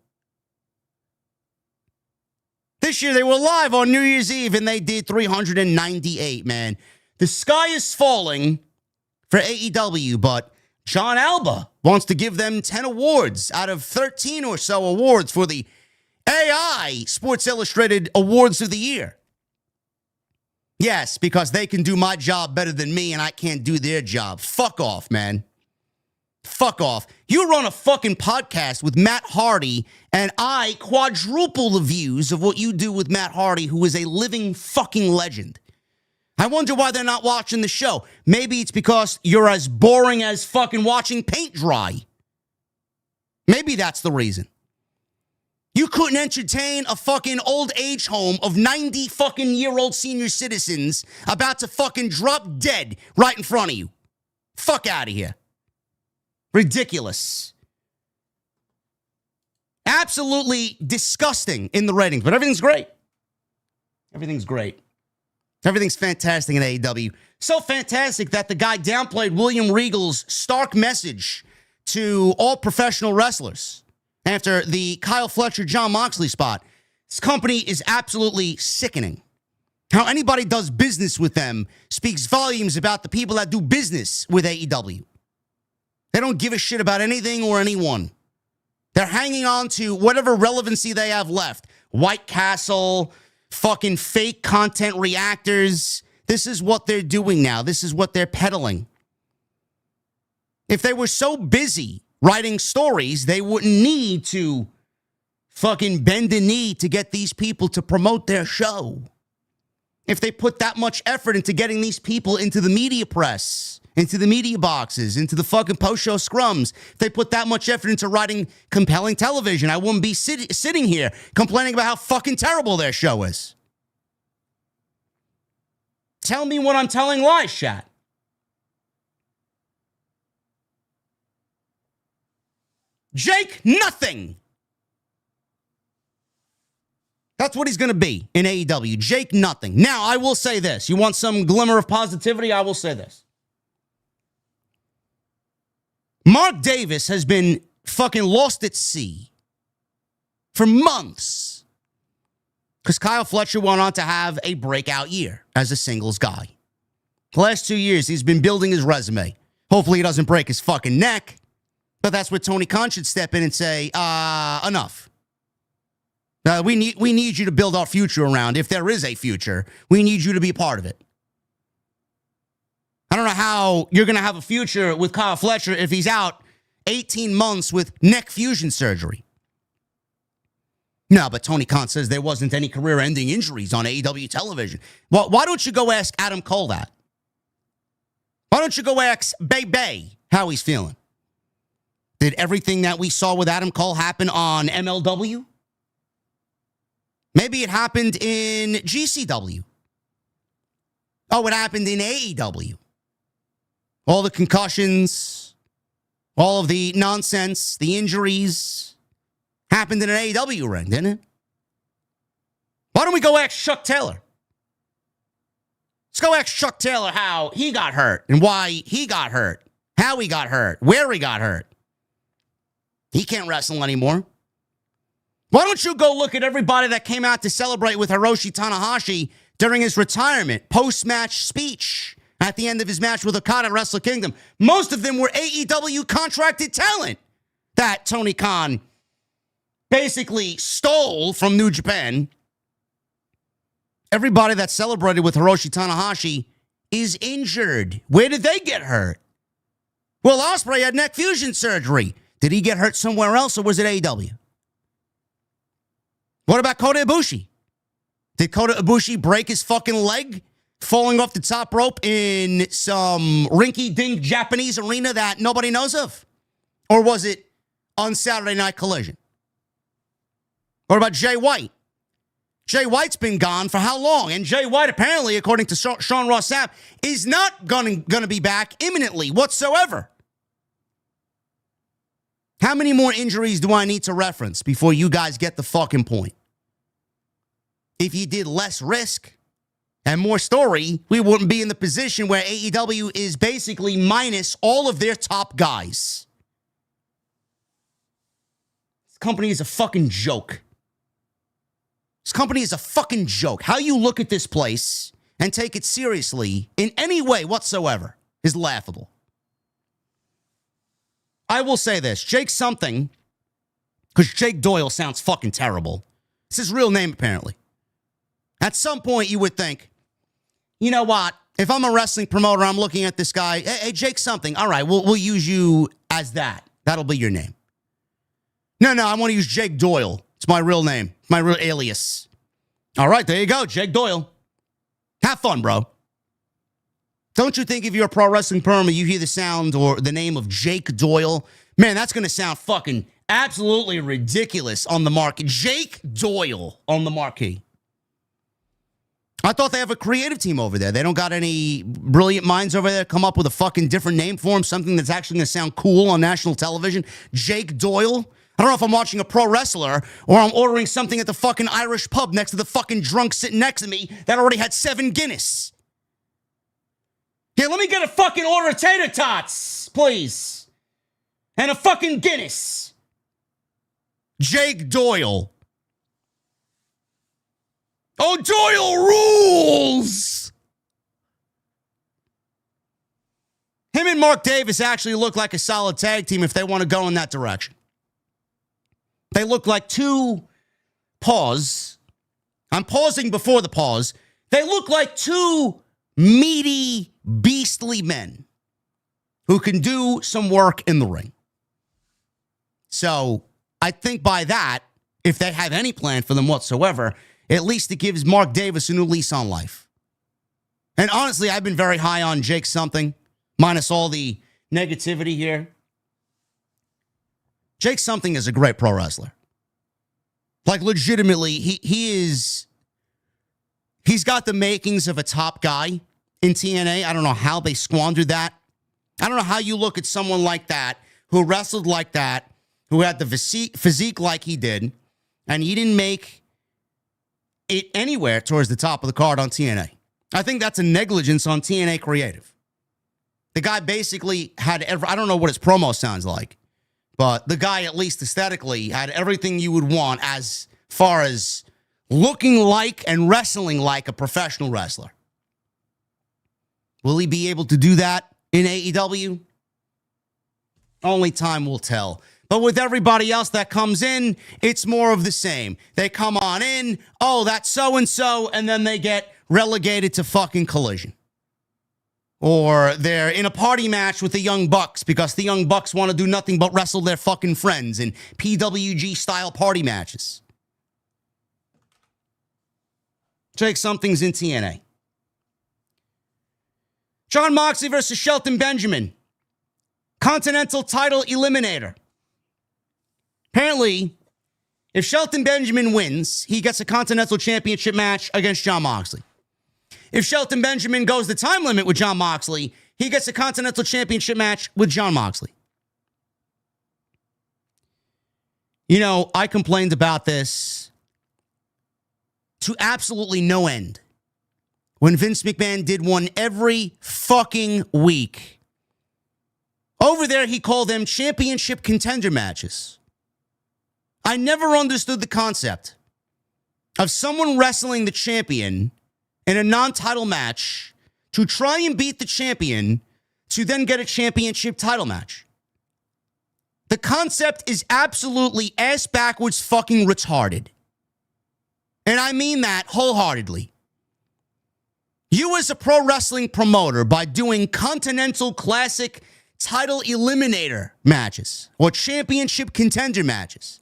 This year, they were live on New Year's Eve, and they did 398, man. The sky is falling for AEW, but John Alba wants to give them 10 awards out of 13 or so awards for the AI Sports Illustrated Awards of the Year. Yes, because they can do my job better than me, and I can't do their job. Fuck off, man. Fuck off. You run a fucking podcast with Matt Hardy, and I quadruple the views of what you do with Matt Hardy, who is a living fucking legend. I wonder why they're not watching the show. Maybe it's because you're as boring as fucking watching paint dry. Maybe that's the reason. You couldn't entertain a fucking old age home of 90 fucking year-old senior citizens about to fucking drop dead right in front of you. Fuck out of here. Ridiculous. Absolutely disgusting in the ratings, but everything's great. Everything's great. Everything's fantastic in AEW. So fantastic that the guy downplayed William Regal's stark message to all professional wrestlers after the Kyle Fletcher, Jon Moxley spot. This company is absolutely sickening. How anybody does business with them speaks volumes about the people that do business with AEW. They don't give a shit about anything or anyone. They're hanging on to whatever relevancy they have left. White Castle, fucking fake content reactors. This is what they're doing now. This is what they're peddling. If they were so busy writing stories, they wouldn't need to fucking bend a knee to get these people to promote their show. If they put that much effort into getting these people into the media press, into the media boxes, into the fucking post-show scrums, if they put that much effort into writing compelling television, I wouldn't be sitting here complaining about how fucking terrible their show is. Tell me when I'm telling lies, chat. Jake Nothing. That's what he's going to be in AEW. Jake Nothing. Now, I will say this. You want some glimmer of positivity? I will say this. Mark Davis has been fucking lost at sea for months because Kyle Fletcher went on to have a breakout year as a singles guy. The last 2 years, he's been building his resume. Hopefully he doesn't break his fucking neck, but that's where Tony Khan should step in and say, enough. We need you to build our future around. If there is a future, we need you to be part of it. I don't know how you're going to have a future with Kyle Fletcher if he's out 18 months with neck fusion surgery. No, but Tony Khan says there wasn't any career-ending injuries on AEW television. Well, why don't you go ask Adam Cole that? Why don't you go ask Bay how he's feeling? Did everything that we saw with Adam Cole happen on MLW? Maybe it happened in GCW. Oh, it happened in AEW. All the concussions, all of the nonsense, the injuries happened in an AEW ring, didn't it? Why don't we go ask Chuck Taylor? Let's go ask Chuck Taylor how he got hurt and why he got hurt, how he got hurt, where he got hurt. He can't wrestle anymore. Why don't you go look at everybody that came out to celebrate with Hiroshi Tanahashi during his retirement, post-match speech at the end of his match with Okada at Wrestle Kingdom? Most of them were AEW contracted talent that Tony Khan basically stole from New Japan. Everybody that celebrated with Hiroshi Tanahashi is injured. Where did they get hurt? Will Ospreay had neck fusion surgery. Did he get hurt somewhere else or was it AEW? What about Kota Ibushi? Did Kota Ibushi break his fucking leg falling off the top rope in some rinky-dink Japanese arena that nobody knows of? Or was it on Saturday Night Collision? What about Jay White? Jay White's been gone for how long? And Jay White, apparently, according to Sean Ross Sapp, is not going to be back imminently whatsoever. How many more injuries do I need to reference before you guys get the fucking point? If you did less risk and more story, we wouldn't be in the position where AEW is basically minus all of their top guys. This company is a fucking joke. This company is a fucking joke. How you look at this place and take it seriously in any way whatsoever is laughable. I will say this. Jake something, because Jake Doyle sounds fucking terrible. It's his real name, apparently. At some point, you would think, you know what? If I'm a wrestling promoter, I'm looking at this guy. Hey, Jake something. All right, we'll use you as that. That'll be your name. No, I want to use Jake Doyle. It's my real name. My real alias. All right, there you go, Jake Doyle. Have fun, bro. Don't you think if you're a pro wrestling promoter, you hear the sound or the name of Jake Doyle, man, that's going to sound fucking absolutely ridiculous on the marquee. Jake Doyle on the marquee. I thought they have a creative team over there. They don't got any brilliant minds over there come up with a fucking different name for him, something that's actually going to sound cool on national television. Jake Doyle. I don't know if I'm watching a pro wrestler or I'm ordering something at the fucking Irish pub next to the fucking drunk sitting next to me that already had 7 Guinness. Here, let me get a fucking order of tater tots, please. And a fucking Guinness. Jake Doyle. Oh, Doyle rules! Him and Mark Davis actually look like a solid tag team if they want to go in that direction. They look like two... Pause. I'm pausing before the pause. They look like two meaty, beastly men who can do some work in the ring. So, I think by that, if they have any plan for them whatsoever... At least it gives Mark Davis a new lease on life. And honestly, I've been very high on Jake something, minus all the negativity here. Jake something is a great pro wrestler. Like, legitimately, he's got the makings of a top guy in TNA. I don't know how they squandered that. I don't know how you look at someone like that, who wrestled like that, who had the physique like he did, and he didn't make it anywhere towards the top of the card on TNA. I think that's a negligence on TNA Creative. The guy basically had I don't know what his promo sounds like, but the guy, at least aesthetically, had everything you would want as far as looking like and wrestling like a professional wrestler. Will he be able to do that in AEW? Only time will tell. But with everybody else that comes in, it's more of the same. They come on in, oh, that's so-and-so, and then they get relegated to fucking Collision. Or they're in a party match with the Young Bucks because the Young Bucks want to do nothing but wrestle their fucking friends in PWG-style party matches. Jake something's in TNA. Jon Moxley versus Shelton Benjamin. Continental title eliminator. Apparently, if Shelton Benjamin wins, he gets a Continental Championship match against Jon Moxley. If Shelton Benjamin goes the time limit with Jon Moxley, he gets a Continental Championship match with Jon Moxley. You know, I complained about this to absolutely no end when Vince McMahon did one every fucking week. Over there, he called them championship contender matches. I never understood the concept of someone wrestling the champion in a non-title match to try and beat the champion to then get a championship title match. The concept is absolutely ass-backwards fucking retarded. And I mean that wholeheartedly. You as a pro wrestling promoter, by doing Continental Classic title eliminator matches or championship contender matches,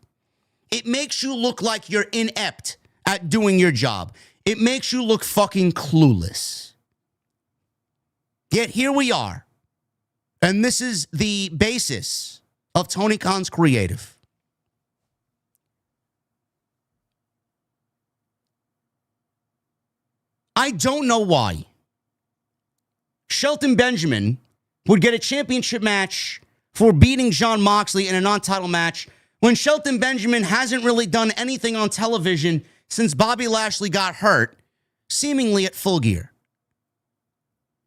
It makes you look like you're inept at doing your job. It makes you look fucking clueless. Yet here we are. And this is the basis of Tony Khan's creative. I don't know why Shelton Benjamin would get a championship match for beating Jon Moxley in a non-title match when Shelton Benjamin hasn't really done anything on television since Bobby Lashley got hurt, seemingly at Full Gear.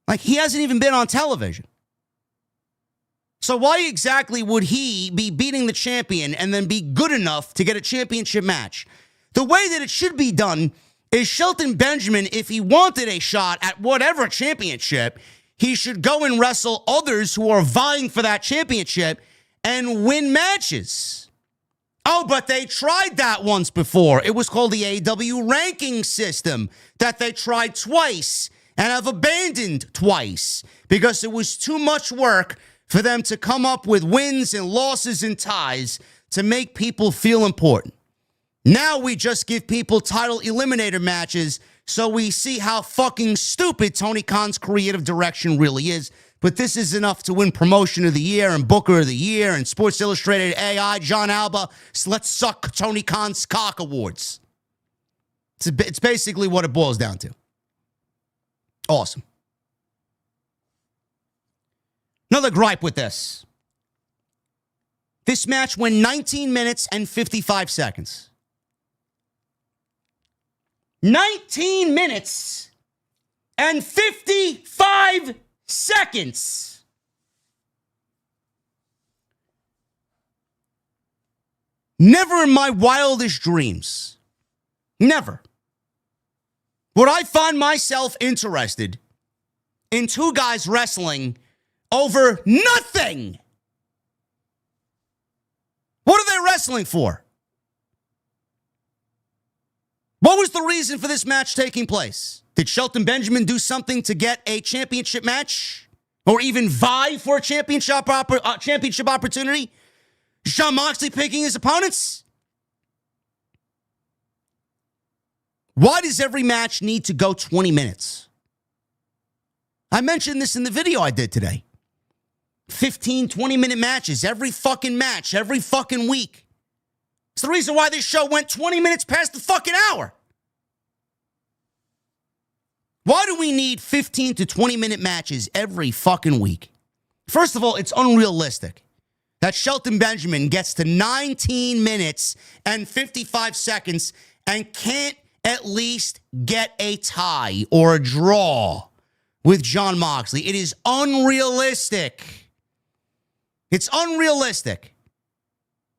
Like, he hasn't even been on television. So why exactly would he be beating the champion and then be good enough to get a championship match? The way that it should be done is Shelton Benjamin, if he wanted a shot at whatever championship, he should go and wrestle others who are vying for that championship and win matches. Oh, but they tried that once before. It was called the AEW ranking system that they tried twice and have abandoned twice because it was too much work for them to come up with wins and losses and ties to make people feel important. Now we just give people title eliminator matches so we see how fucking stupid Tony Khan's creative direction really is. But this is enough to win Promotion of the Year and Booker of the Year and Sports Illustrated AI, John Alba, Let's Suck Tony Khan's Cock Awards. It's basically what it boils down to. Awesome. Another gripe with this. This match went 19 minutes and 55 seconds. 19 minutes and 55 seconds. Never in my wildest dreams, never, would I find myself interested in two guys wrestling over nothing. What are they wrestling for? What was the reason for this match taking place? Did Shelton Benjamin do something to get a championship match? Or even vie for a championship opportunity? Jon Moxley picking his opponents? Why does every match need to go 20 minutes? I mentioned this in the video I did today. 15, 20-minute matches, every fucking match, every fucking week. It's the reason why this show went 20 minutes past the fucking hour. Why do we need 15 to 20-minute matches every fucking week? First of all, it's unrealistic that Shelton Benjamin gets to 19 minutes and 55 seconds and can't at least get a tie or a draw with Jon Moxley. It is unrealistic. It's unrealistic.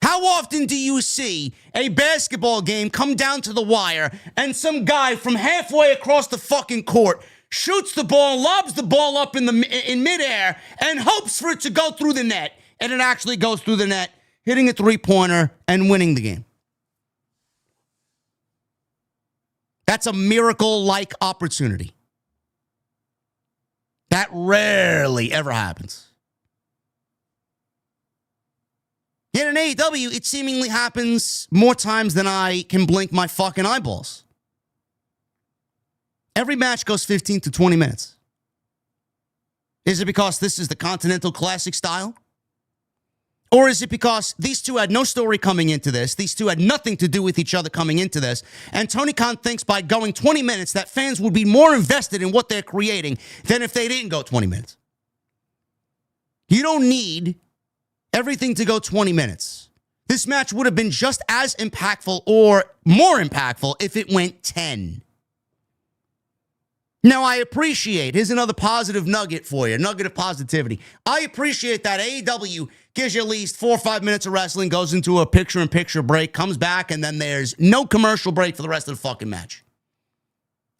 How often do you see a basketball game come down to the wire and some guy from halfway across the fucking court shoots the ball, lobs the ball up in midair, and hopes for it to go through the net, and it actually goes through the net, hitting a three-pointer and winning the game? That's a miracle-like opportunity. That rarely ever happens. Yet in AEW, it seemingly happens more times than I can blink my fucking eyeballs. Every match goes 15 to 20 minutes. Is it because this is the Continental Classic style? Or is it because these two had no story coming into this, these two had nothing to do with each other coming into this, and Tony Khan thinks by going 20 minutes that fans would be more invested in what they're creating than if they didn't go 20 minutes? You don't need everything to go 20 minutes. This match would have been just as impactful or more impactful if it went 10. Now, I appreciate, here's another positive nugget for you, nugget of positivity. I appreciate that AEW gives you at least 4 or 5 minutes of wrestling, goes into a picture-in-picture break, comes back, and then there's no commercial break for the rest of the fucking match.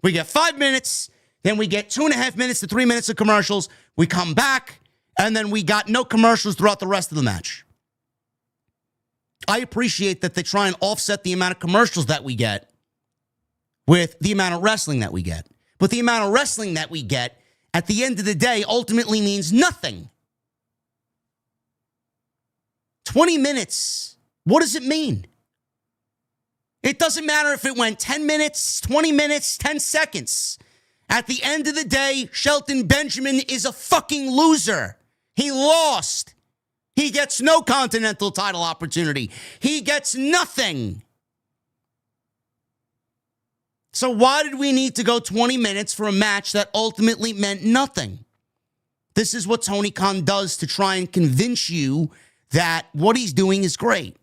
We get 5 minutes, then we get 2.5 minutes to 3 minutes of commercials, we come back, and then we got no commercials throughout the rest of the match. I appreciate that they try and offset the amount of commercials that we get with the amount of wrestling that we get. But the amount of wrestling that we get, at the end of the day, ultimately means nothing. 20 minutes, what does it mean? It doesn't matter if it went 10 minutes, 20 minutes, 10 seconds. At the end of the day, Shelton Benjamin is a fucking loser. He lost. He gets no Continental title opportunity. He gets nothing. So why did we need to go 20 minutes for a match that ultimately meant nothing? This is what Tony Khan does to try and convince you that what he's doing is great.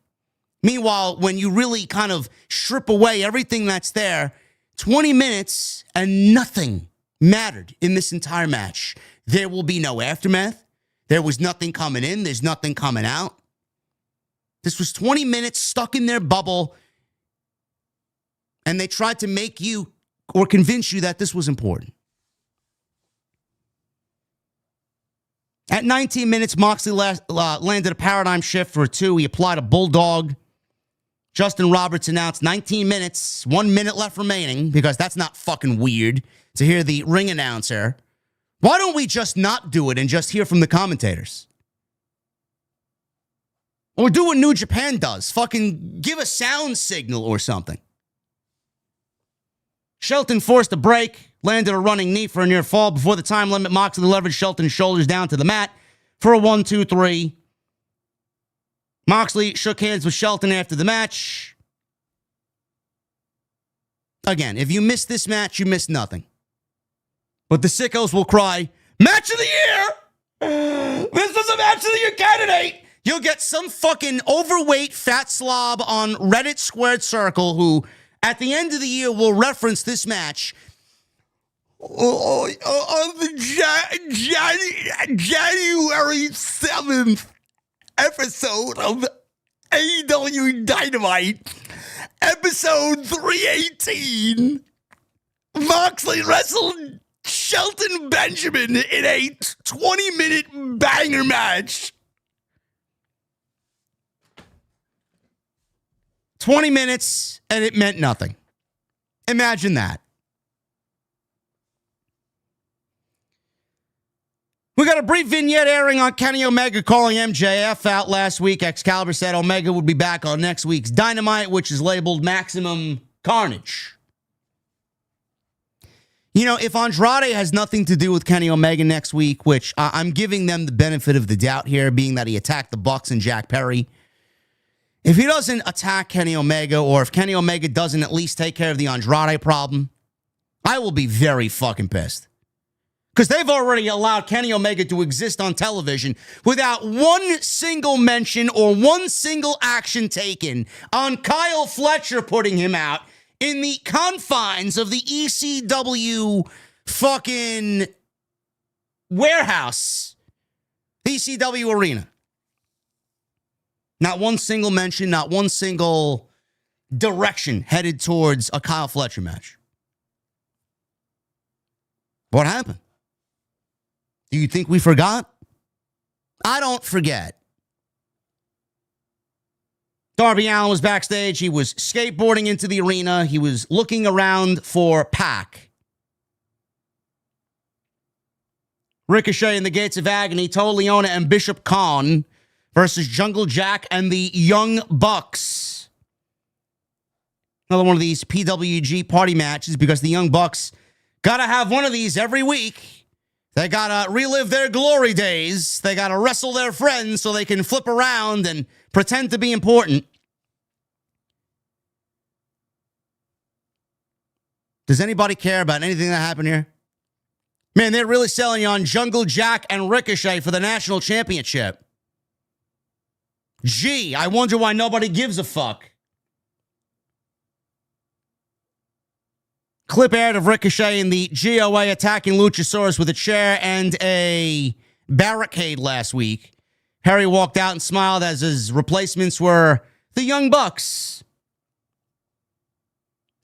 Meanwhile, when you really kind of strip away everything that's there, 20 minutes and nothing mattered in this entire match. There will be no aftermath. There was nothing coming in. There's nothing coming out. This was 20 minutes stuck in their bubble, and they tried to make you or convince you that this was important. At 19 minutes, Moxley landed a paradigm shift for a 2. He applied a bulldog. Justin Roberts announced 19 minutes, 1 minute left remaining, because that's not fucking weird to hear the ring announcer. Why don't we just not do it and just hear from the commentators? Or do what New Japan does. Fucking give a sound signal or something. Shelton forced a break, landed a running knee for a near fall. Before the time limit, Moxley leveraged Shelton's shoulders down to the mat for a 1-2-3. Moxley shook hands with Shelton after the match. Again, if you missed this match, you missed nothing. But the sickos will cry, "Match of the year! This is a match of the year candidate!" You'll get some fucking overweight fat slob on Reddit Squared Circle who, at the end of the year, will reference this match. On the January 7th episode of AEW Dynamite, episode 318, Moxley wrestled Shelton Benjamin in a 20-minute banger match. 20 minutes, and it meant nothing. Imagine that. We got a brief vignette airing on Kenny Omega calling MJF out last week. Excalibur said Omega would be back on next week's Dynamite, which is labeled Maximum Carnage. You know, if Andrade has nothing to do with Kenny Omega next week, which I'm giving them the benefit of the doubt here, being that he attacked the Bucks and Jack Perry. If he doesn't attack Kenny Omega, or if Kenny Omega doesn't at least take care of the Andrade problem, I will be very fucking pissed. Because they've already allowed Kenny Omega to exist on television without one single mention or one single action taken on Kyle Fletcher putting him out in the confines of the ECW fucking warehouse, ECW arena. Not one single mention, not one single direction headed towards a Kyle Fletcher match. What happened? Do you think we forgot? I don't forget. Darby Allin was backstage. He was skateboarding into the arena. He was looking around for Pac. Ricochet and the Gates of Agony, Toa Leona and Bishop Khan versus Jungle Jack and the Young Bucks. Another one of these PWG party matches because the Young Bucks got to have one of these every week. They got to relive their glory days. They got to wrestle their friends so they can flip around and pretend to be important. Does anybody care about anything that happened here? Man, they're really selling you on Jungle Jack and Ricochet for the national championship. Gee, I wonder why nobody gives a fuck. Clip aired of Ricochet in the GOA attacking Luchasaurus with a chair and a barricade last week. Harry walked out and smiled as his replacements were the Young Bucks.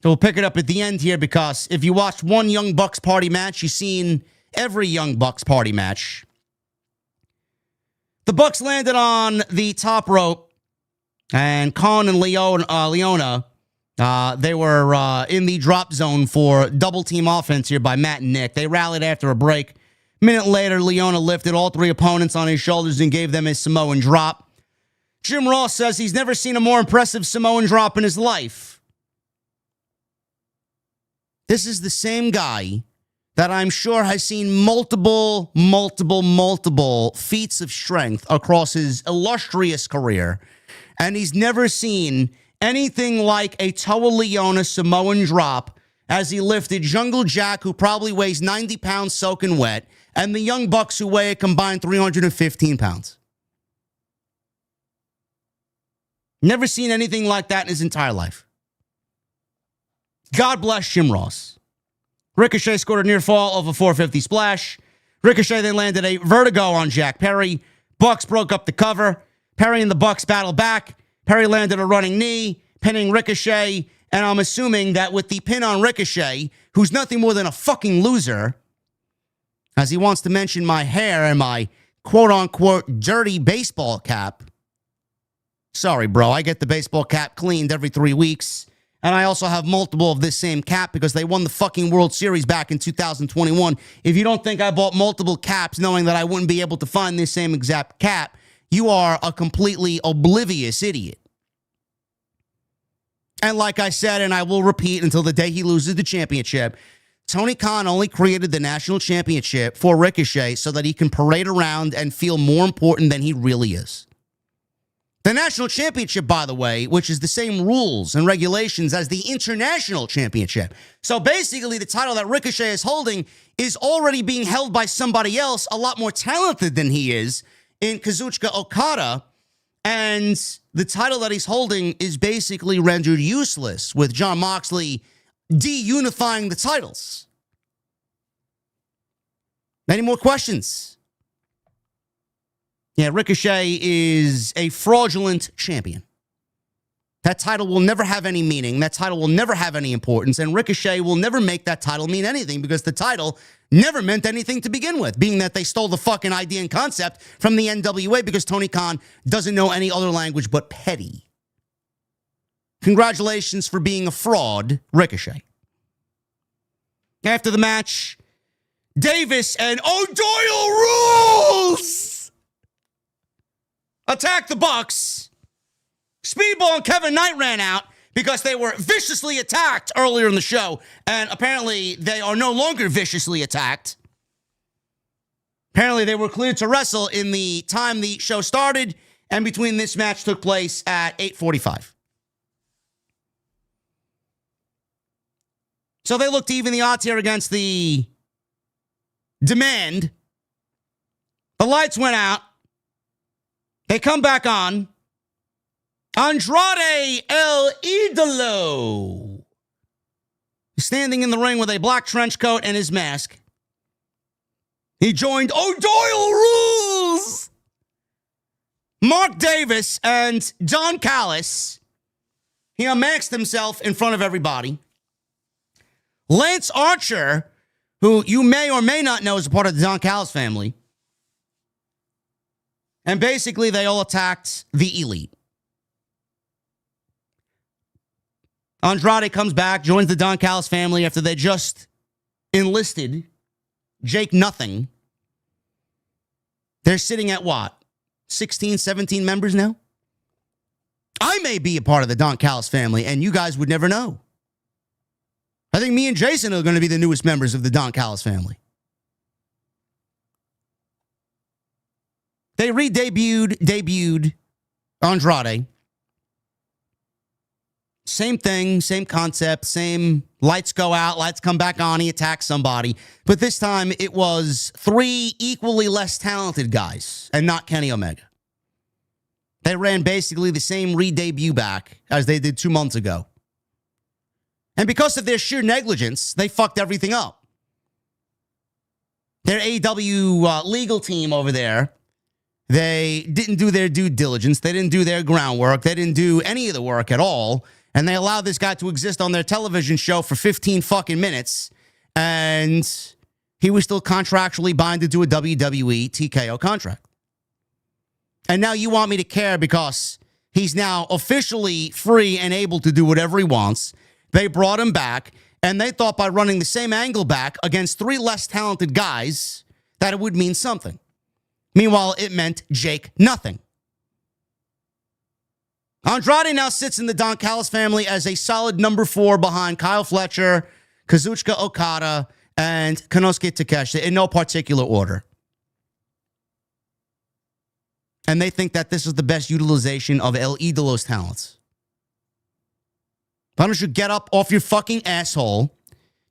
So we'll pick it up at the end here because if you watched one Young Bucks party match, you've seen every Young Bucks party match. The Bucks landed on the top rope, and Khan and Leona, they were in the drop zone for double team offense here by Matt and Nick. They rallied after a break. A minute later, Leona lifted all three opponents on his shoulders and gave them a Samoan drop. Jim Ross says he's never seen a more impressive Samoan drop in his life. This is the same guy that I'm sure has seen multiple feats of strength across his illustrious career. And he's never seen anything like a Toa Leona Samoan drop as he lifted Jungle Jack, who probably weighs 90 pounds soaking wet, and the Young Bucks, who weigh a combined 315 pounds. Never seen anything like that in his entire life. God bless Jim Ross. Ricochet scored a near fall of a 450 splash. Ricochet then landed a vertigo on Jack Perry. Bucks broke up the cover. Perry and the Bucks battled back. Perry landed a running knee, pinning Ricochet. And I'm assuming that with the pin on Ricochet, who's nothing more than a fucking loser, as he wants to mention my hair and my quote-unquote dirty baseball cap. Sorry, bro. I get the baseball cap cleaned every 3 weeks. And I also have multiple of this same cap because they won the fucking World Series back in 2021. If you don't think I bought multiple caps knowing that I wouldn't be able to find this same exact cap, you are a completely oblivious idiot. And like I said, and I will repeat until the day he loses the championship, Tony Khan only created the national championship for Ricochet so that he can parade around and feel more important than he really is. The national championship, by the way, which is the same rules and regulations as the international championship. So basically, the title that Ricochet is holding is already being held by somebody else a lot more talented than he is in Kazuchika Okada. And the title that he's holding is basically rendered useless with Jon Moxley de-unifying the titles. Any more questions? Yeah, Ricochet is a fraudulent champion. That title will never have any meaning. That title will never have any importance. And Ricochet will never make that title mean anything because the title never meant anything to begin with, being that they stole the fucking idea and concept from the NWA because Tony Khan doesn't know any other language but petty. Congratulations for being a fraud, Ricochet. After the match, Davis and O'Doyle rules! Attacked the Bucks. Speedball and Kevin Knight ran out because they were viciously attacked earlier in the show. And apparently they are no longer viciously attacked. Apparently they were cleared to wrestle in the time the show started. And between this match took place at 8:45. So they looked to even the odds here against the Demand. The lights went out. They come back on. Andrade El Idolo standing in the ring with a black trench coat and his mask. He joined O'Doyle Rules. Mark Davis and Don Callis. He unmasked himself in front of everybody. Lance Archer, who you may or may not know is a part of the Don Callis family. And basically, they all attacked the Elite. Andrade comes back, joins the Don Callis family after they just enlisted Jake Nothing. They're sitting at what? 16, 17 members now? I may be a part of the Don Callis family, and you guys would never know. I think me and Jason are going to be the newest members of the Don Callis family. They debuted Andrade. Same thing, same concept, same lights go out, lights come back on, he attacks somebody. But this time it was 3 equally less talented guys and not Kenny Omega. They ran basically the same re-debut back as they did 2 months ago. And because of their sheer negligence, they fucked everything up. Their AEW legal team over there, they didn't do their due diligence. They didn't do their groundwork. They didn't do any of the work at all. And they allowed this guy to exist on their television show for 15 fucking minutes. And he was still contractually binded to a WWE TKO contract. And now you want me to care because he's now officially free and able to do whatever he wants. They brought him back, and they thought by running the same angle back against 3 less talented guys that it would mean something. Meanwhile, it meant Jake Nothing. Andrade now sits in the Don Callis family as a solid number 4 behind Kyle Fletcher, Kazuchika Okada, and Konosuke Takeshita in no particular order. And they think that this is the best utilization of El Idolo's talents. Why don't you get up off your fucking asshole?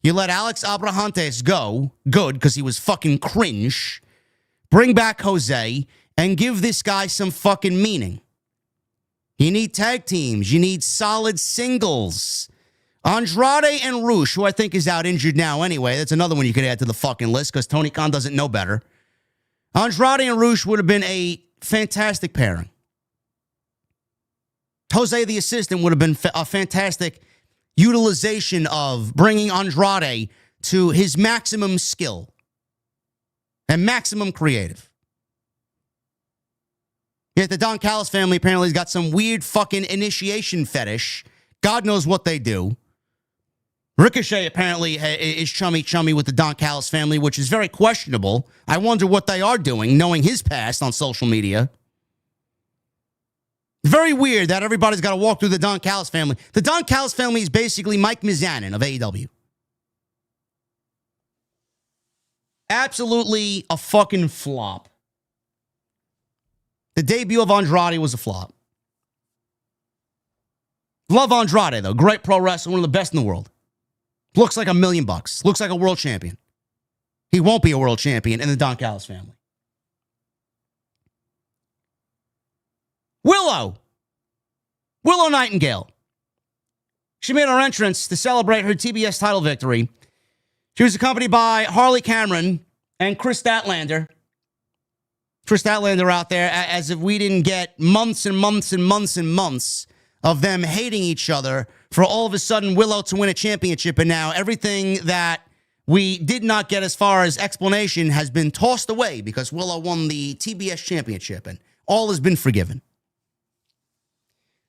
You let Alex Abrahantes go. Good, because he was fucking cringe. Bring back Jose and give this guy some fucking meaning. You need tag teams. You need solid singles. Andrade and Rush, who I think is out injured now anyway. That's another one you could add to the fucking list because Tony Khan doesn't know better. Andrade and Rush would have been a fantastic pairing. Jose, the assistant, would have been a fantastic utilization of bringing Andrade to his maximum skill and maximum creative. Yet the Don Callis family apparently has got some weird fucking initiation fetish. God knows what they do. Ricochet apparently is chummy with the Don Callis family, which is very questionable. I wonder what they are doing, knowing his past on social media. Very weird that everybody's got to walk through the Don Callis family. The Don Callis family is basically Mike Mizanin of AEW. Absolutely a fucking flop. The debut of Andrade was a flop. Love Andrade, though. Great pro wrestler, one of the best in the world. Looks like $1 million. Looks like a world champion. He won't be a world champion in the Don Callis family. Willow Nightingale. She made her entrance to celebrate her TBS title victory. She was accompanied by Harley Cameron and Chris Statlander. Chris Statlander out there, as if we didn't get months and months and months and months of them hating each other for all of a sudden Willow to win a championship. And now everything that we did not get as far as explanation has been tossed away because Willow won the TBS Championship and all has been forgiven.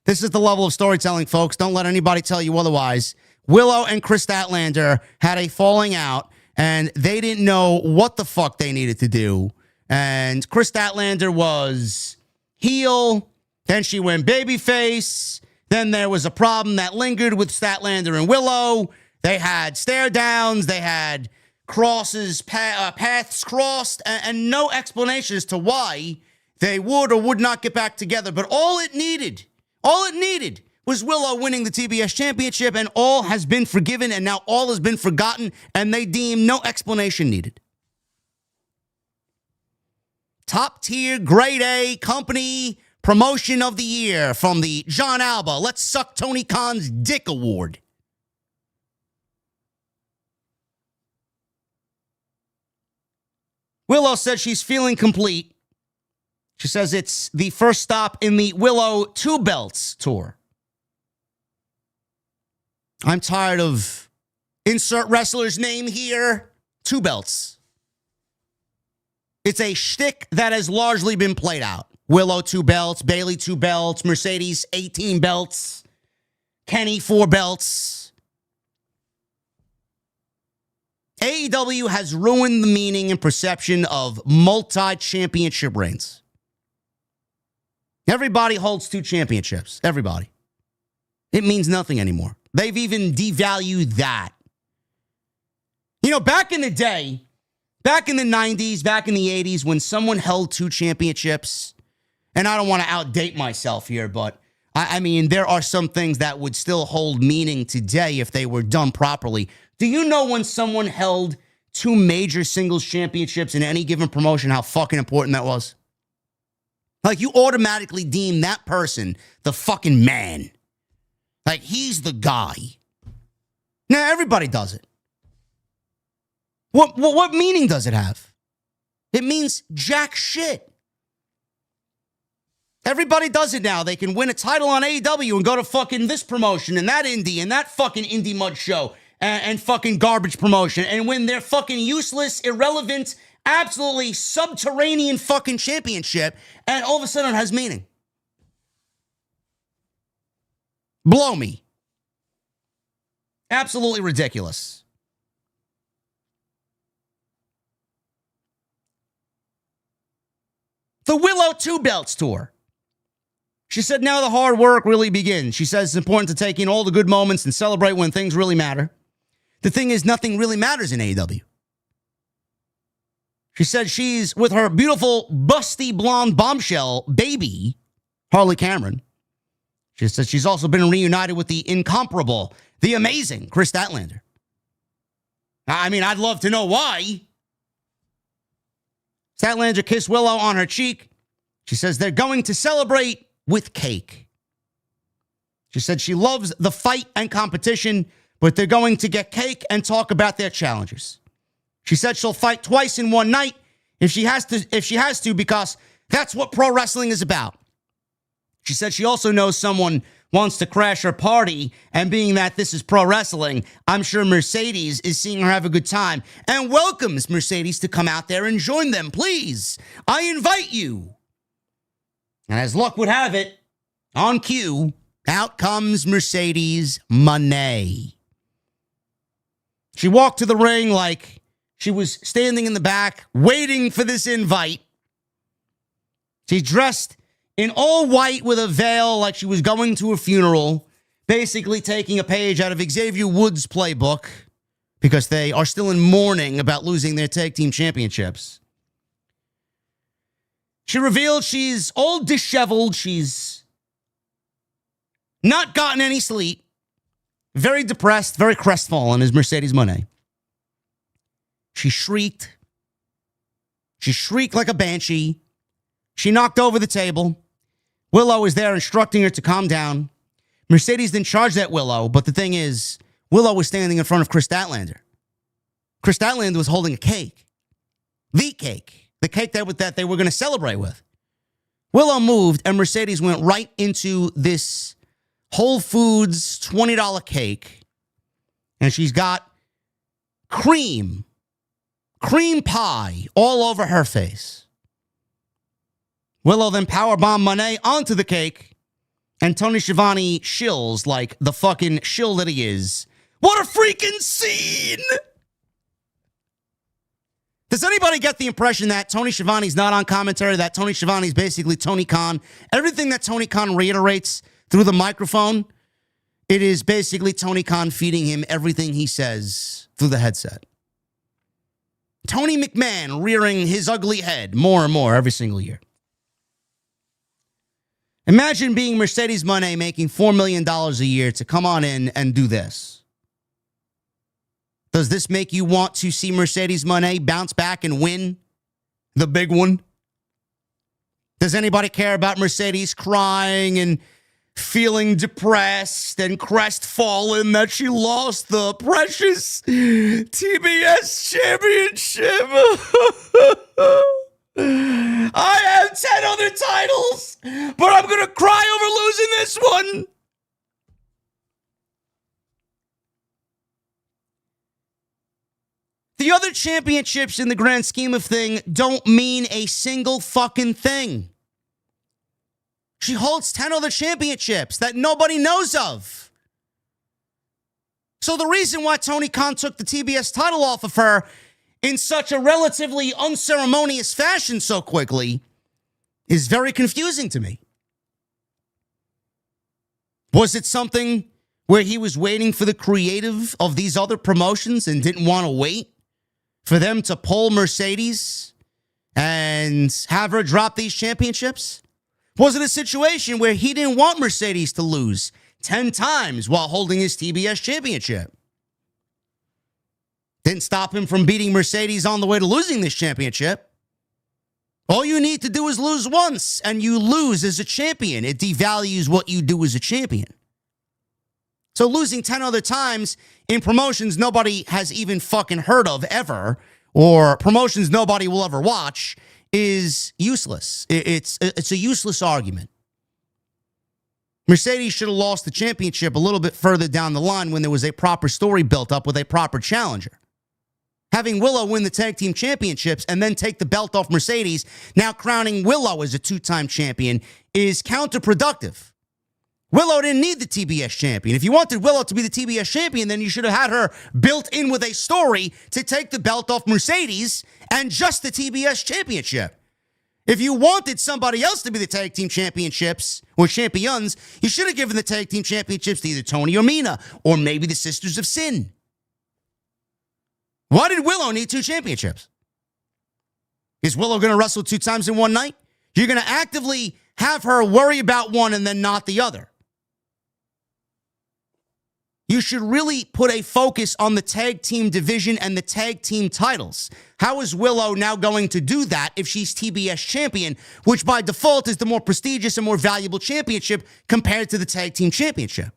This is the level of storytelling, folks. Don't let anybody tell you otherwise. Willow and Chris Statlander had a falling out, and they didn't know what the fuck they needed to do. And Chris Statlander was heel. Then she went babyface. Then there was a problem that lingered with Statlander and Willow. They had stare downs. They had crosses, paths crossed, and no explanation as to why they would or would not get back together. But all it needed was Willow winning the TBS Championship, and all has been forgiven, and now all has been forgotten, and they deem no explanation needed. Top tier, grade A company promotion of the year from the John Alba Let's Suck Tony Khan's Dick Award. Willow said she's feeling complete. She says it's the first stop in the Willow Two Belts tour. I'm tired of insert wrestler's name here. Two belts. It's a shtick that has largely been played out. Willow 2 belts, Bayley 2 belts, Mercedes 18 belts, Kenny 4 belts. AEW has ruined the meaning and perception of multi-championship reigns. Everybody holds 2 championships. Everybody. It means nothing anymore. They've even devalued that. You know, back in the day, back in the 90s, back in the 80s, when someone held 2 championships, and I don't want to outdate myself here, but I mean, there are some things that would still hold meaning today if they were done properly. Do you know when someone held 2 major singles championships in any given promotion, how fucking important that was? Like, you automatically deem that person the fucking man. Like, he's the guy. Now, everybody does it. What meaning does it have? It means jack shit. Everybody does it now. They can win a title on AEW and go to fucking this promotion and that indie and that fucking indie mud show and fucking garbage promotion and win their fucking useless, irrelevant, absolutely subterranean fucking championship, and all of a sudden it has meaning. Blow me. Absolutely ridiculous. The Willow Two Belts tour. She said now the hard work really begins. She says it's important to take in all the good moments and celebrate when things really matter. The thing is, nothing really matters in AEW. She said she's with her beautiful, busty, blonde bombshell baby, Harley Cameron. She said she's also been reunited with the incomparable, the amazing Chris Statlander. I mean, I'd love to know why. Statlander kissed Willow on her cheek. She says they're going to celebrate with cake. She said she loves the fight and competition, but they're going to get cake and talk about their challenges. She said she'll fight twice in one night if she has to, because that's what pro wrestling is about. She said she also knows someone wants to crash her party, and being that this is pro wrestling, I'm sure Mercedes is seeing her have a good time and welcomes Mercedes to come out there and join them. Please, I invite you. And as luck would have it, on cue, out comes Mercedes Mone. She walked to the ring like she was standing in the back, waiting for this invite. She's dressed in all white with a veil like she was going to a funeral, basically taking a page out of Xavier Woods' playbook because they are still in mourning about losing their tag team championships. She revealed she's all disheveled. She's not gotten any sleep. Very depressed, very crestfallen is Mercedes Mone. She shrieked. She shrieked like a banshee. She knocked over the table. Willow was there instructing her to calm down. Mercedes didn't charge that Willow, but the thing is, Willow was standing in front of Chris Statlander. Chris Statlander was holding a cake. The cake. The cake that they were going to celebrate with. Willow moved, and Mercedes went right into this Whole Foods $20 cake. And she's got cream pie all over her face. Willow then powerbombed Monet onto the cake, and Tony Schiavone shills like the fucking shill that he is. What a freaking scene! Does anybody get the impression that Tony Schiavone's not on commentary, that Tony Schiavone's basically Tony Khan? Everything that Tony Khan reiterates through the microphone, it is basically Tony Khan feeding him everything he says through the headset. Tony McMahon rearing his ugly head more and more every single year. Imagine being Mercedes Mone making $4 million a year to come on in and do this. Does this make you want to see Mercedes Mone bounce back and win the big one? Does anybody care about Mercedes crying and feeling depressed and crestfallen that she lost the precious TBS Championship? I have 10 other titles, but I'm going to cry over losing this one. The other championships in the grand scheme of things don't mean a single fucking thing. She holds 10 other championships that nobody knows of. So the reason why Tony Khan took the TBS title off of her in such a relatively unceremonious fashion so quickly is very confusing to me. Was it something where he was waiting for the creative of these other promotions and didn't want to wait for them to pull Mercedes and have her drop these championships? Was it a situation where he didn't want Mercedes to lose 10 times while holding his TBS championship? Didn't stop him from beating Mercedes on the way to losing this championship. All you need to do is lose once, and you lose as a champion. It devalues what you do as a champion. So losing 10 other times in promotions nobody has even fucking heard of ever, or promotions nobody will ever watch, is useless. It's a useless argument. Mercedes should have lost the championship a little bit further down the line when there was a proper story built up with a proper challenger. Having Willow win the tag team championships and then take the belt off Mercedes, now crowning Willow as a two-time champion, is counterproductive. Willow didn't need the TBS champion. If you wanted Willow to be the TBS champion, then you should have had her built in with a story to take the belt off Mercedes and just the TBS championship. If you wanted somebody else to be the tag team championships or champions, you should have given the tag team championships to either Toni or Mina or maybe the Sisters of Sin. Why did Willow need 2 championships? Is Willow going to wrestle 2 times in one night? You're going to actively have her worry about one and then not the other. You should really put a focus on the tag team division and the tag team titles. How is Willow now going to do that if she's TBS champion, which by default is the more prestigious and more valuable championship compared to the tag team championship?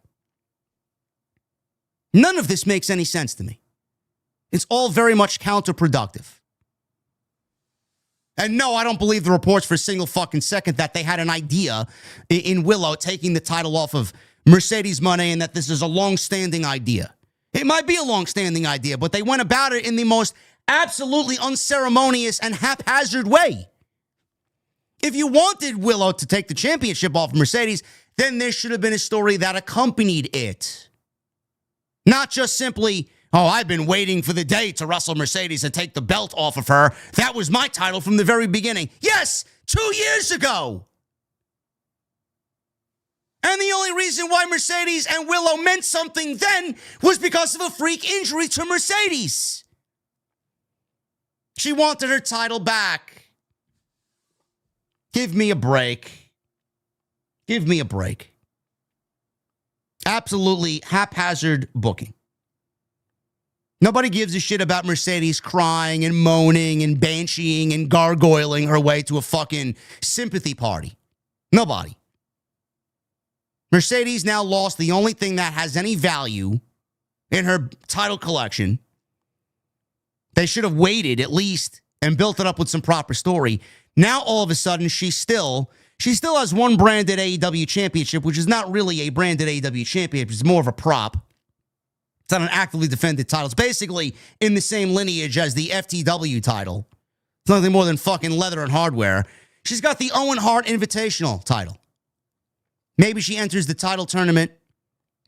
None of this makes any sense to me. It's all very much counterproductive. And no, I don't believe the reports for a single fucking second that they had an idea in Willow taking the title off of Mercedes Mone and that this is a long-standing idea. It might be a long-standing idea, but they went about it in the most absolutely unceremonious and haphazard way. If you wanted Willow to take the championship off of Mercedes, then there should have been a story that accompanied it. Not just simply, oh, I've been waiting for the day to wrestle Mercedes and take the belt off of her. That was my title from the very beginning. Yes, 2 years ago. And the only reason why Mercedes and Willow meant something then was because of a freak injury to Mercedes. She wanted her title back. Give me a break. Give me a break. Absolutely haphazard booking. Nobody gives a shit about Mercedes crying and moaning and bansheeing and gargoyling her way to a fucking sympathy party. Nobody. Mercedes now lost the only thing that has any value in her title collection. They should have waited at least and built it up with some proper story. Now, all of a sudden, she still has one branded AEW championship, which is not really a branded AEW championship. It's more of a prop. It's not an actively defended title. It's basically in the same lineage as the FTW title. It's nothing more than fucking leather and hardware. She's got the Owen Hart Invitational title. Maybe she enters the title tournament.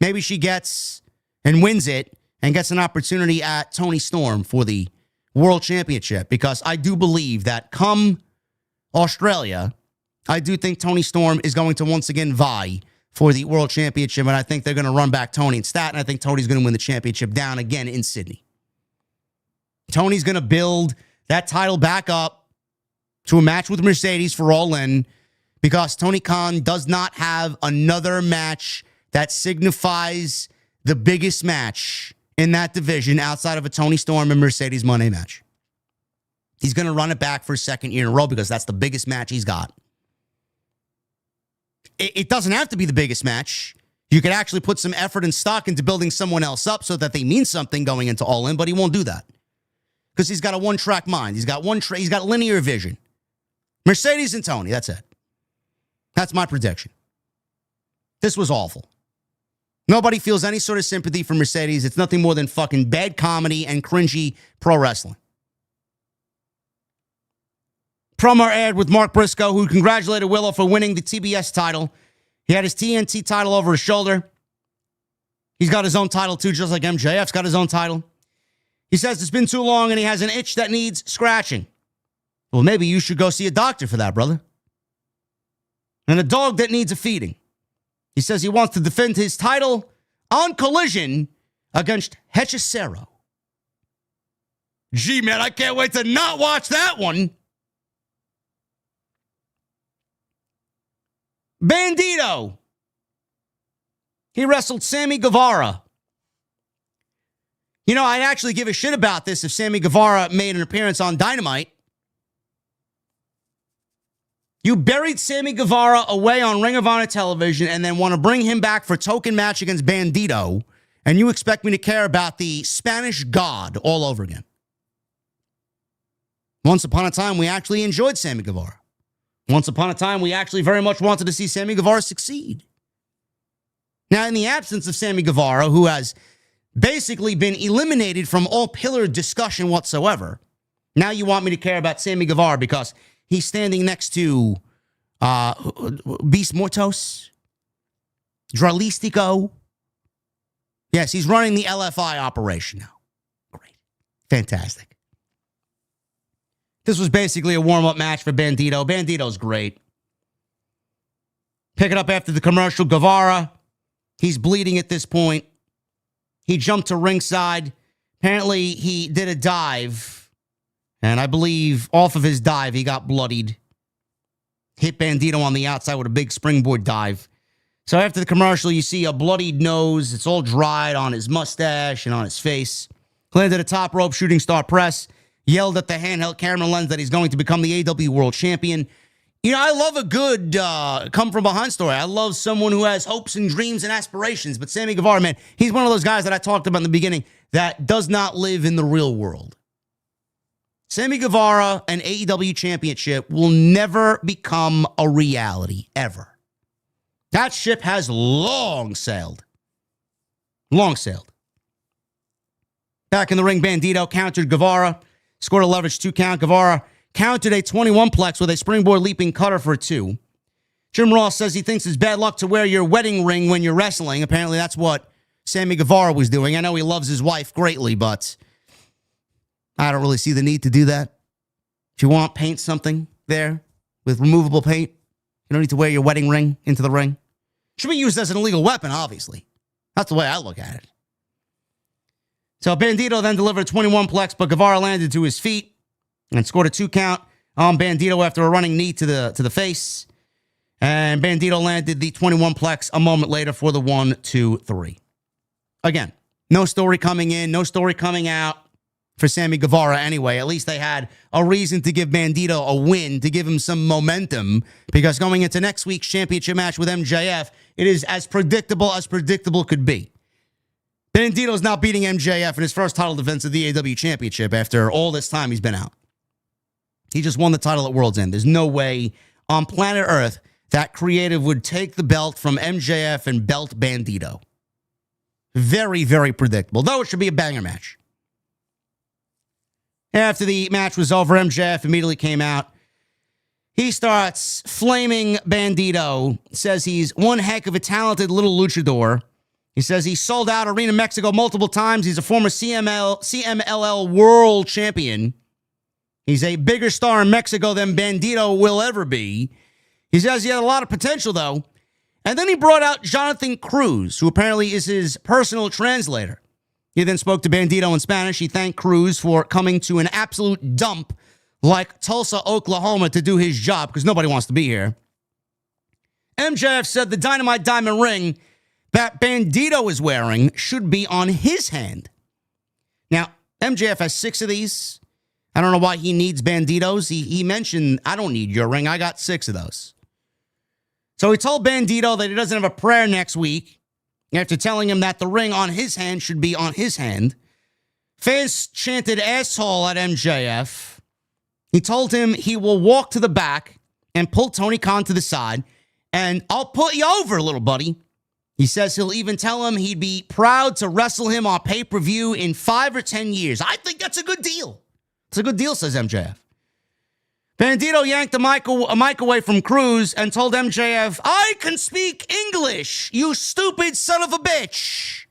Maybe she gets and wins it and gets an opportunity at Toni Storm for the World Championship. Because I do believe that come Australia, I do think Toni Storm is going to once again vie for the World Championship. And I think they're going to run back Toni in stat. And I think Toni's going to win the championship down again in Sydney. Toni's going to build that title back up to a match with Mercedes for All In. Because Tony Khan does not have another match that signifies the biggest match in that division outside of a Toni Storm and Mercedes Mone match. He's going to run it back for a second year in a row because that's the biggest match he's got. It doesn't have to be the biggest match. You could actually put some effort and stock into building someone else up so that they mean something going into All In, but he won't do that. Because he's got a one-track mind. He's got linear vision. Mercedes and Toni, that's it. That's my prediction. This was awful. Nobody feels any sort of sympathy for Mercedes. It's nothing more than fucking bad comedy and cringy pro wrestling. Promo aired with Mark Briscoe, who congratulated Willow for winning the TBS title. He had his TNT title over his shoulder. He's got his own title too, just like MJF's got his own title. He says it's been too long and he has an itch that needs scratching. Well, maybe you should go see a doctor for that, brother. And a dog that needs a feeding. He says he wants to defend his title on Collision against Hechicero. Gee, man, I can't wait to not watch that one. Bandido. He wrestled Sammy Guevara. You know, I'd actually give a shit about this if Sammy Guevara made an appearance on Dynamite. You buried Sammy Guevara away on Ring of Honor television and then want to bring him back for a token match against Bandido, and you expect me to care about the Spanish God all over again. Once upon a time, we actually enjoyed Sammy Guevara. Once upon a time, we actually very much wanted to see Sammy Guevara succeed. Now, in the absence of Sammy Guevara, who has basically been eliminated from all pillar discussion whatsoever, now you want me to care about Sammy Guevara because he's standing next to Beast Mortos, Dralistico. Yes, he's running the LFI operation now. Great. Fantastic. This was basically a warm-up match for Bandido. Bandido's great. Pick it up after the commercial. Guevara, he's bleeding at this point. He jumped to ringside. Apparently, he did a dive, and I believe off of his dive, he got bloodied. Hit Bandido on the outside with a big springboard dive. So after the commercial, you see a bloodied nose. It's all dried on his mustache and on his face. Landed a top rope shooting star press. Yelled at the handheld camera lens that he's going to become the AEW World Champion. You know, I love a good come-from-behind story. I love someone who has hopes and dreams and aspirations. But Sammy Guevara, man, he's one of those guys that I talked about in the beginning that does not live in the real world. Sammy Guevara and AEW Championship will never become a reality, ever. That ship has long sailed. Long sailed. Back in the ring, Bandido countered Guevara. Scored a leverage 2 count. Guevara countered a 21-plex with a springboard leaping cutter for 2. Jim Ross says he thinks it's bad luck to wear your wedding ring when you're wrestling. Apparently, that's what Sammy Guevara was doing. I know he loves his wife greatly, but I don't really see the need to do that. If you want, paint something there with removable paint. You don't need to wear your wedding ring into the ring. Should be used as an illegal weapon, obviously. That's the way I look at it. So Bandido then delivered a 21-plex, but Guevara landed to his feet and scored a 2 count on Bandido after a running knee to the face. And Bandido landed the 21-plex a moment later for the 1, 2, 3. Again, no story coming in, no story coming out for Sammy Guevara anyway. At least they had a reason to give Bandido a win, to give him some momentum, because going into next week's championship match with MJF, it is as predictable could be. Bandido's now beating MJF in his first title defense of the AEW Championship after all this time he's been out. He just won the title at World's End. There's no way on planet Earth that creative would take the belt from MJF and belt Bandido. Very, very predictable, though it should be a banger match. After the match was over, MJF immediately came out. He starts flaming Bandido, says he's one heck of a talented little luchador. He says he sold out Arena Mexico multiple times. He's a former CMLL World Champion. He's a bigger star in Mexico than Bandido will ever be. He says he had a lot of potential, though. And then he brought out Jonathan Cruz, who apparently is his personal translator. He then spoke to Bandido in Spanish. He thanked Cruz for coming to an absolute dump like Tulsa, Oklahoma to do his job, because nobody wants to be here. MJF said the Dynamite Diamond ring that Bandido is wearing should be on his hand. Now, MJF has 6 of these. I don't know why he needs Bandidos. He mentioned, I don't need your ring. I got 6 of those. So he told Bandido that he doesn't have a prayer next week after telling him that the ring on his hand should be on his hand. Fans chanted asshole at MJF. He told him he will walk to the back and pull Tony Khan to the side, and I'll put you over, little buddy. He says he'll even tell him he'd be proud to wrestle him on pay-per-view in 5 or 10 years. I think that's a good deal. It's a good deal, says MJF. Bandido yanked a mic away from Cruz and told MJF, I can speak English, you stupid son of a bitch.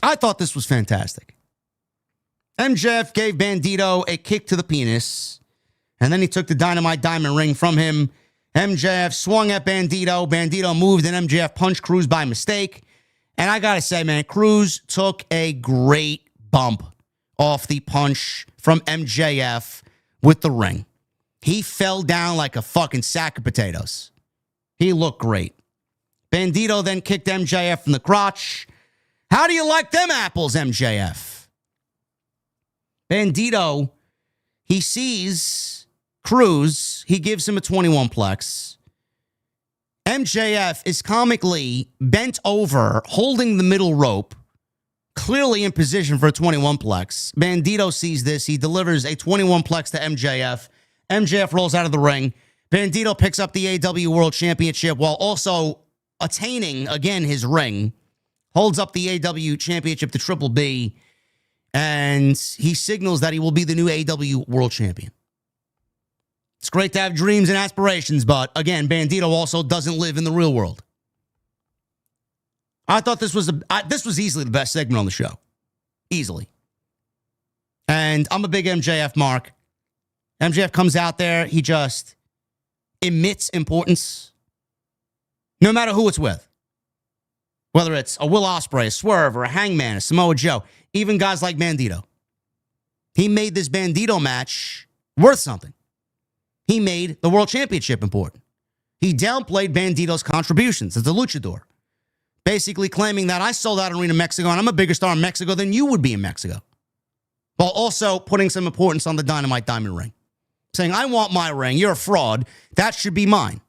I thought this was fantastic. MJF gave Bandido a kick to the penis, and then he took the Dynamite Diamond ring from him. MJF swung at Bandido. Bandido moved, and MJF punched Cruz by mistake. And I gotta say, man, Cruz took a great bump off the punch from MJF with the ring. He fell down like a fucking sack of potatoes. He looked great. Bandido then kicked MJF in the crotch. How do you like them apples, MJF? Bandido, he sees Cruz. He gives him a 21-plex. MJF is comically bent over, holding the middle rope, clearly in position for a 21-plex. Bandido sees this. He delivers a 21-plex to MJF. MJF rolls out of the ring. Bandido picks up the AEW World Championship while also attaining, again, his ring. Holds up the AEW Championship to Triple B. And he signals that he will be the new AEW World Champion. It's great to have dreams and aspirations, but again, Bandido also doesn't live in the real world. I thought this was easily the best segment on the show. Easily. And I'm a big MJF mark. MJF comes out there, he just emits importance. No matter who it's with. Whether it's a Will Ospreay, a Swerve, or a Hangman, a Samoa Joe, even guys like Bandido. He made this Bandido match worth something. He made the World Championship important. He downplayed Bandido's contributions as a luchador, basically claiming that I sold out Arena Mexico and I'm a bigger star in Mexico than you would be in Mexico, while also putting some importance on the Dynamite Diamond ring, saying, I want my ring. You're a fraud. That should be mine.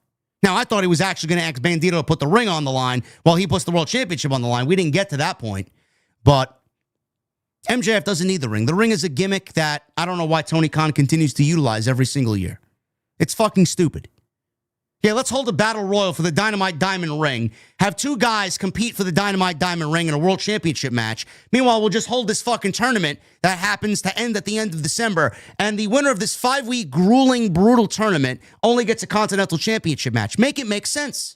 Now, I thought he was actually going to ask Bandido to put the ring on the line while he puts the World Championship on the line. We didn't get to that point, but MJF doesn't need the ring. The ring is a gimmick that I don't know why Tony Khan continues to utilize every single year. It's fucking stupid. Yeah, let's hold a battle royal for the Dynamite Diamond ring. Have two guys compete for the Dynamite Diamond ring in a World Championship match. Meanwhile, we'll just hold this fucking tournament that happens to end at the end of December. And the winner of this 5-week grueling, brutal tournament only gets a Continental Championship match. Make it make sense.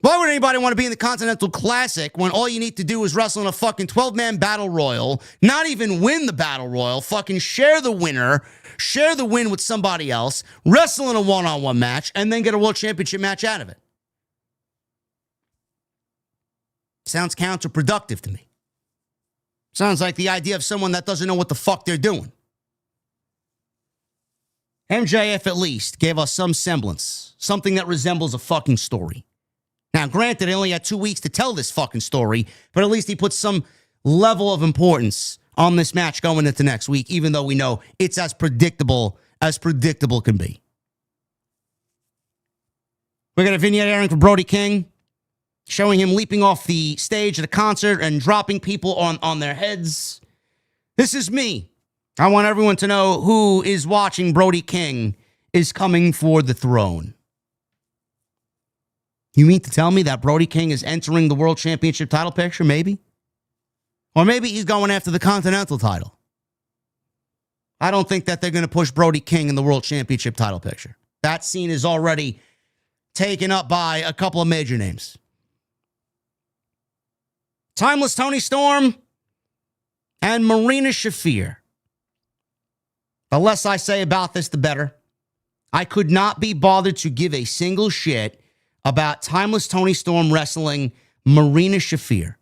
Why would anybody want to be in the Continental Classic when all you need to do is wrestle in a fucking 12-man battle royal, not even win the battle royal, fucking share the winner, share the win with somebody else, wrestle in a one-on-one match, and then get a World Championship match out of it? Sounds counterproductive to me. Sounds like the idea of someone that doesn't know what the fuck they're doing. MJF at least gave us some semblance, something that resembles a fucking story. Now, granted, he only had 2 weeks to tell this fucking story, but at least he put some level of importance on this match going into next week, even though we know it's as predictable can be. We got a vignette airing for Brody King, showing him leaping off the stage at a concert and dropping people on their heads. This is me. I want everyone to know who is watching Brody King is coming for the throne. You mean to tell me that Brody King is entering the World Championship title picture, maybe? Or maybe he's going after the Continental title. I don't think that they're going to push Brody King in the World Championship title picture. That scene is already taken up by a couple of major names. Timeless Toni Storm and Marina Shafir. The less I say about this, the better. I could not be bothered to give a single shit about Timeless Toni Storm wrestling Marina Shafir.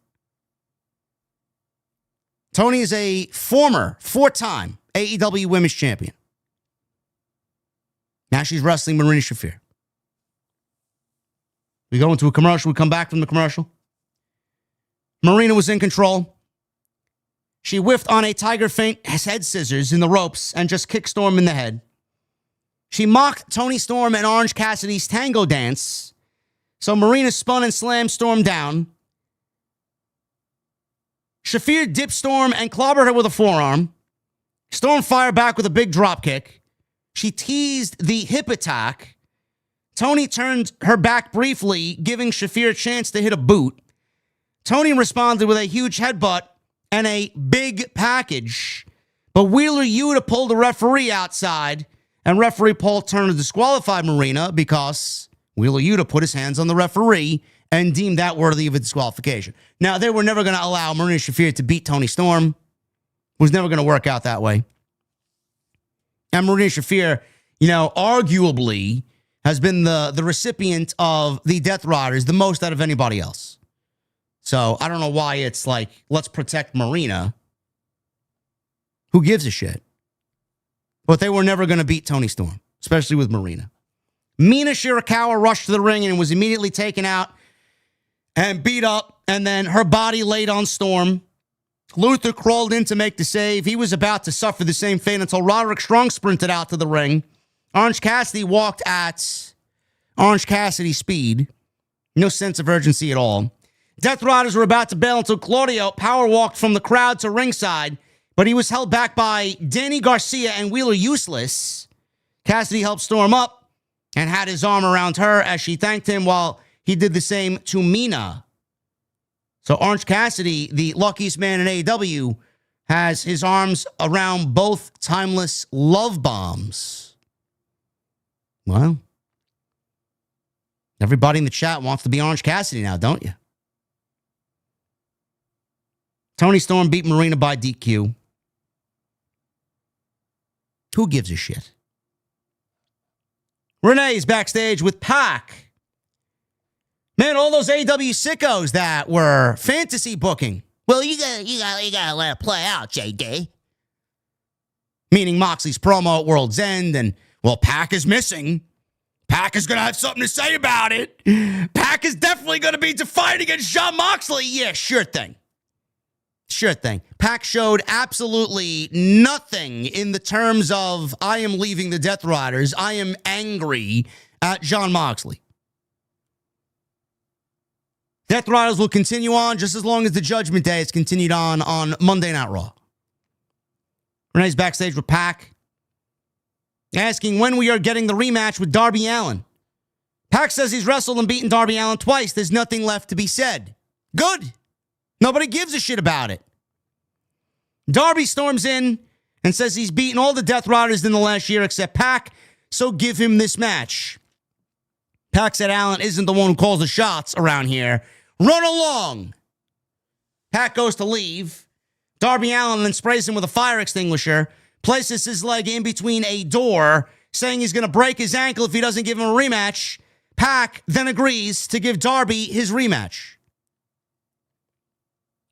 Toni is a former 4-time AEW Women's Champion. Now she's wrestling Marina Shafir. We go into a commercial. We come back from the commercial. Marina was in control. She whiffed on a tiger feint head scissors in the ropes and just kicked Storm in the head. She mocked Toni Storm and Orange Cassidy's tango dance. So Marina spun and slammed Storm down. Shafir dipped Storm and clobbered her with a forearm. Storm fired back with a big drop kick. She teased the hip attack. Toni turned her back briefly, giving Shafir a chance to hit a boot. Toni responded with a huge headbutt and a big package. But Wheeler Yuta pulled the referee outside, and referee Paul Turner disqualified Marina because Wheeler Yuta put his hands on the referee and deemed that worthy of a disqualification. Now, they were never going to allow Marina Shafir to beat Toni Storm. It was never going to work out that way. And Marina Shafir, arguably has been the recipient of the Death Riders the most out of anybody else. So I don't know why it's like, let's protect Marina. Who gives a shit? But they were never going to beat Toni Storm, especially with Marina. Mina Shirakawa rushed to the ring and was immediately taken out and beat up, and then her body laid on Storm. Luther crawled in to make the save. He was about to suffer the same fate until Roderick Strong sprinted out to the ring. Orange Cassidy walked at Orange Cassidy speed. No sense of urgency at all. Death Riders were about to bail until Claudio power walked from the crowd to ringside, but he was held back by Danny Garcia and Wheeler Useless. Cassidy helped Storm up and had his arm around her as she thanked him while he did the same to Mina. So Orange Cassidy, the luckiest man in AEW, has his arms around both timeless love bombs. Well, everybody in the chat wants to be Orange Cassidy now, don't you? Toni Storm beat Marina by DQ. Who gives a shit? Renee's backstage with Pac. Man, all those AEW sickos that were fantasy booking. Well, you gotta let it play out, JD. Meaning Moxley's promo at World's End, and, well, Pac is missing. Pac is going to have something to say about it. Pac is definitely going to be defiant against Jon Moxley. Yeah, sure thing. Sure thing. Pac showed absolutely nothing in the terms of, I am leaving the Death Riders. I am angry at Jon Moxley. Death Riders will continue on just as long as the Judgment Day is continued on Monday Night Raw. Renee's backstage with Pac, asking when we are getting the rematch with Darby Allin. Pac says he's wrestled and beaten Darby Allin twice. There's nothing left to be said. Good. Nobody gives a shit about it. Darby storms in and says he's beaten all the Death Riders in the last year except Pac, so give him this match. Pac said Allin isn't the one who calls the shots around here. Run along. Pac goes to leave. Darby Allin then sprays him with a fire extinguisher, places his leg in between a door, saying he's going to break his ankle if he doesn't give him a rematch. Pac then agrees to give Darby his rematch.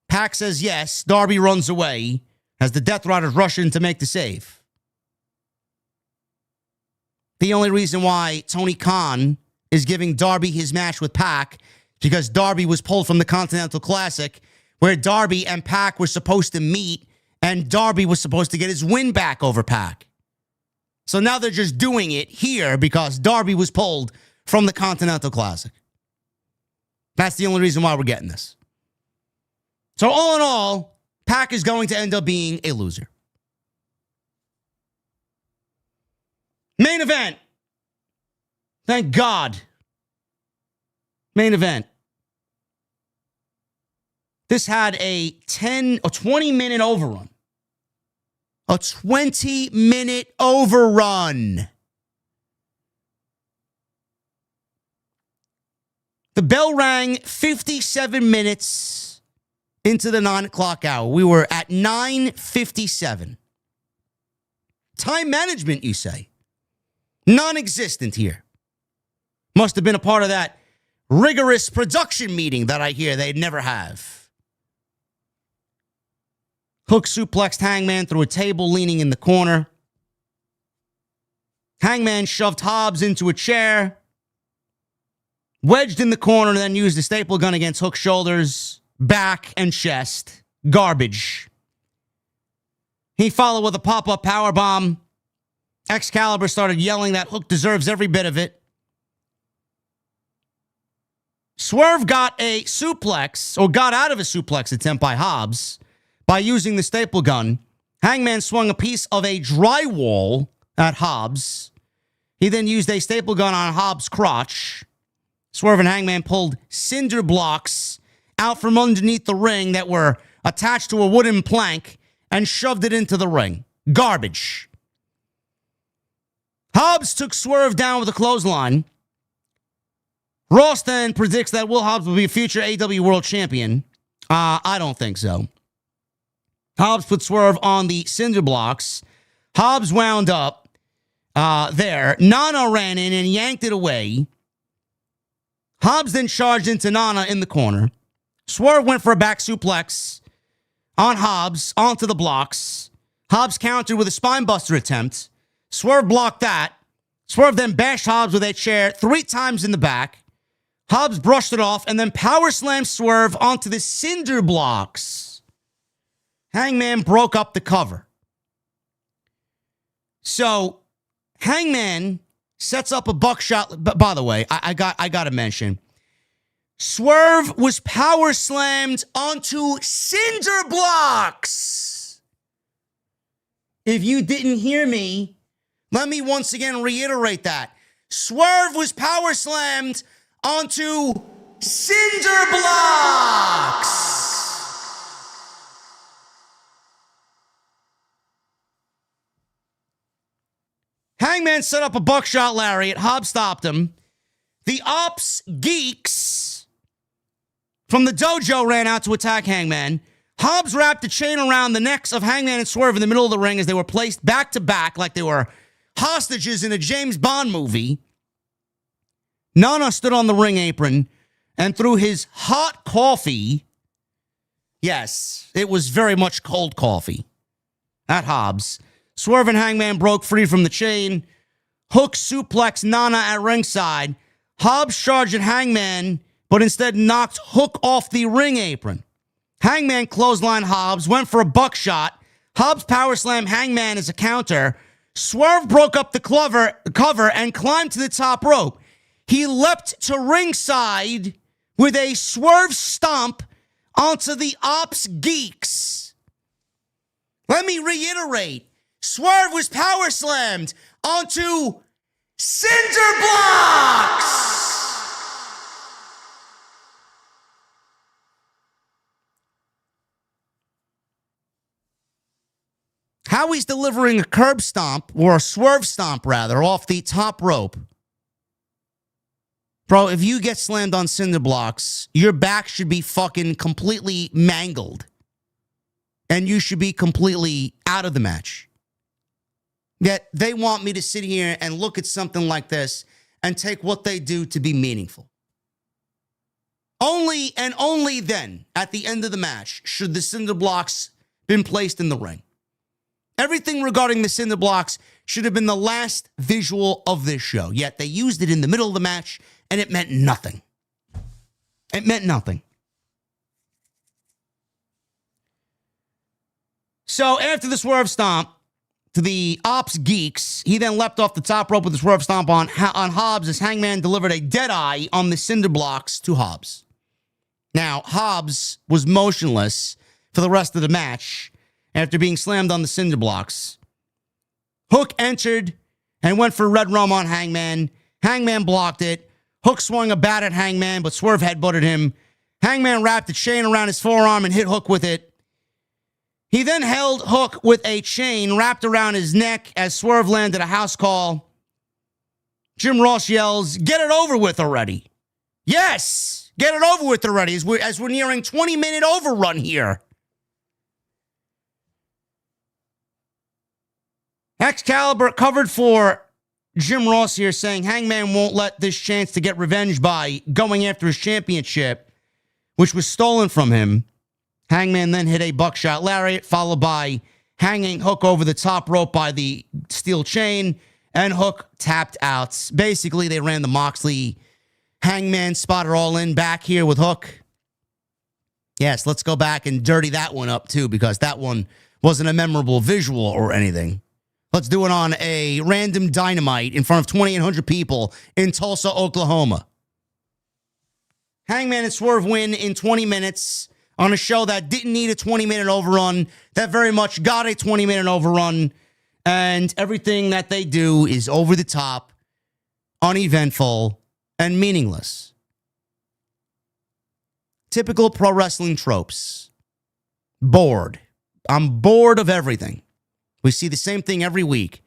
Pac says yes. Darby runs away as the Death Riders rush in to make the save. The only reason why Tony Khan is giving Darby his match with Pac is because Darby was pulled from the Continental Classic, where Darby and Pac were supposed to meet, and Darby was supposed to get his win back over Pac. So now they're just doing it here because Darby was pulled from the Continental Classic. That's the only reason why we're getting this. So all in all, Pac is going to end up being a loser. Main event. Thank God. Main event. This had a 20-minute overrun. A 20-minute overrun. The bell rang 57 minutes into the 9 o'clock hour. We were at 9:57. Time management, you say? Non-existent here. Must have been a part of that rigorous production meeting that I hear they'd never have. Hook suplexed Hangman through a table leaning in the corner. Hangman shoved Hobbs into a chair, wedged in the corner, and then used a staple gun against Hook's shoulders, back, and chest. Garbage. He followed with a pop-up powerbomb. Excalibur started yelling that Hook deserves every bit of it. Swerve got a suplex, or got out of a suplex attempt by Hobbs by using the staple gun. Hangman swung a piece of a drywall at Hobbs. He then used a staple gun on Hobbs' crotch. Swerve and Hangman pulled cinder blocks out from underneath the ring that were attached to a wooden plank and shoved it into the ring. Garbage. Hobbs took Swerve down with a clothesline. Ross then predicts that Will Hobbs will be a future AEW World Champion. I don't think so. Hobbs put Swerve on the cinder blocks. Hobbs wound up there. Nana ran in and yanked it away. Hobbs then charged into Nana in the corner. Swerve went for a back suplex on Hobbs onto the blocks. Hobbs countered with a spinebuster attempt. Swerve blocked that. Swerve then bashed Hobbs with a chair 3 times in the back. Hobbs brushed it off and then power slammed Swerve onto the cinder blocks. Hangman broke up the cover. So Hangman sets up a buckshot. By the way, I got to mention, Swerve was power slammed onto cinder blocks. If you didn't hear me, let me once again reiterate that. Swerve was power slammed onto cinder blocks. Hangman set up a buckshot lariat. Hobbs stopped him. The Opps geeks from the dojo ran out to attack Hangman. Hobbs wrapped a chain around the necks of Hangman and Swerve in the middle of the ring as they were placed back to back like they were hostages in a James Bond movie. Nana stood on the ring apron And through his hot coffee, yes, it was very much cold coffee at Hobbs, Swerve and Hangman broke free from the chain. Hook suplex Nana at ringside. Hobbs charged at Hangman, but instead knocked Hook off the ring apron. Hangman clothesline Hobbs, went for a buckshot. Hobbs power slam Hangman as a counter. Swerve broke up the cover and climbed to the top rope. He leapt to ringside with a swerve stomp onto the Opps geeks. Let me reiterate. Swerve was power slammed onto cinder blocks. How he's delivering a curb stomp, or a swerve stomp rather, off the top rope. Bro, if you get slammed on cinder blocks, your back should be fucking completely mangled. And you should be completely out of the match. Yet they want me to sit here and look at something like this and take what they do to be meaningful. Only and only then, at the end of the match, should the cinder blocks been placed in the ring. Everything regarding the cinder blocks should have been the last visual of this show. Yet they used it in the middle of the match, and it meant nothing. It meant nothing. So after the swerve stomp to the Opps geeks, he then leapt off the top rope with the swerve stomp on Hobbs as Hangman delivered a deadeye on the cinder blocks to Hobbs. Now, Hobbs was motionless for the rest of the match after being slammed on the cinder blocks. Hook entered and went for Red Rum on Hangman. Hangman blocked it. Hook swung a bat at Hangman, but Swerve headbutted him. Hangman wrapped a chain around his forearm and hit Hook with it. He then held Hook with a chain wrapped around his neck as Swerve landed a house call. Jim Ross yells, "Get it over with already." Yes, get it over with already as we're nearing 20-minute overrun here. Excalibur covered for Jim Ross here, saying Hangman won't let this chance to get revenge by going after his championship, which was stolen from him. Hangman then hit a buckshot lariat, followed by hanging Hook over the top rope by the steel chain, and Hook tapped out. Basically, they ran the Moxley Hangman spotter all in back here with Hook. Yes, let's go back and dirty that one up too, because that one wasn't a memorable visual or anything. Let's do it on a random Dynamite in front of 2,800 people in Tulsa, Oklahoma. Hangman and Swerve win in 20 minutes on a show that didn't need a 20-minute overrun, that very much got a 20-minute overrun, and everything that they do is over the top, uneventful, and meaningless. Typical pro wrestling tropes. Bored. I'm bored of everything. We see the same thing every week.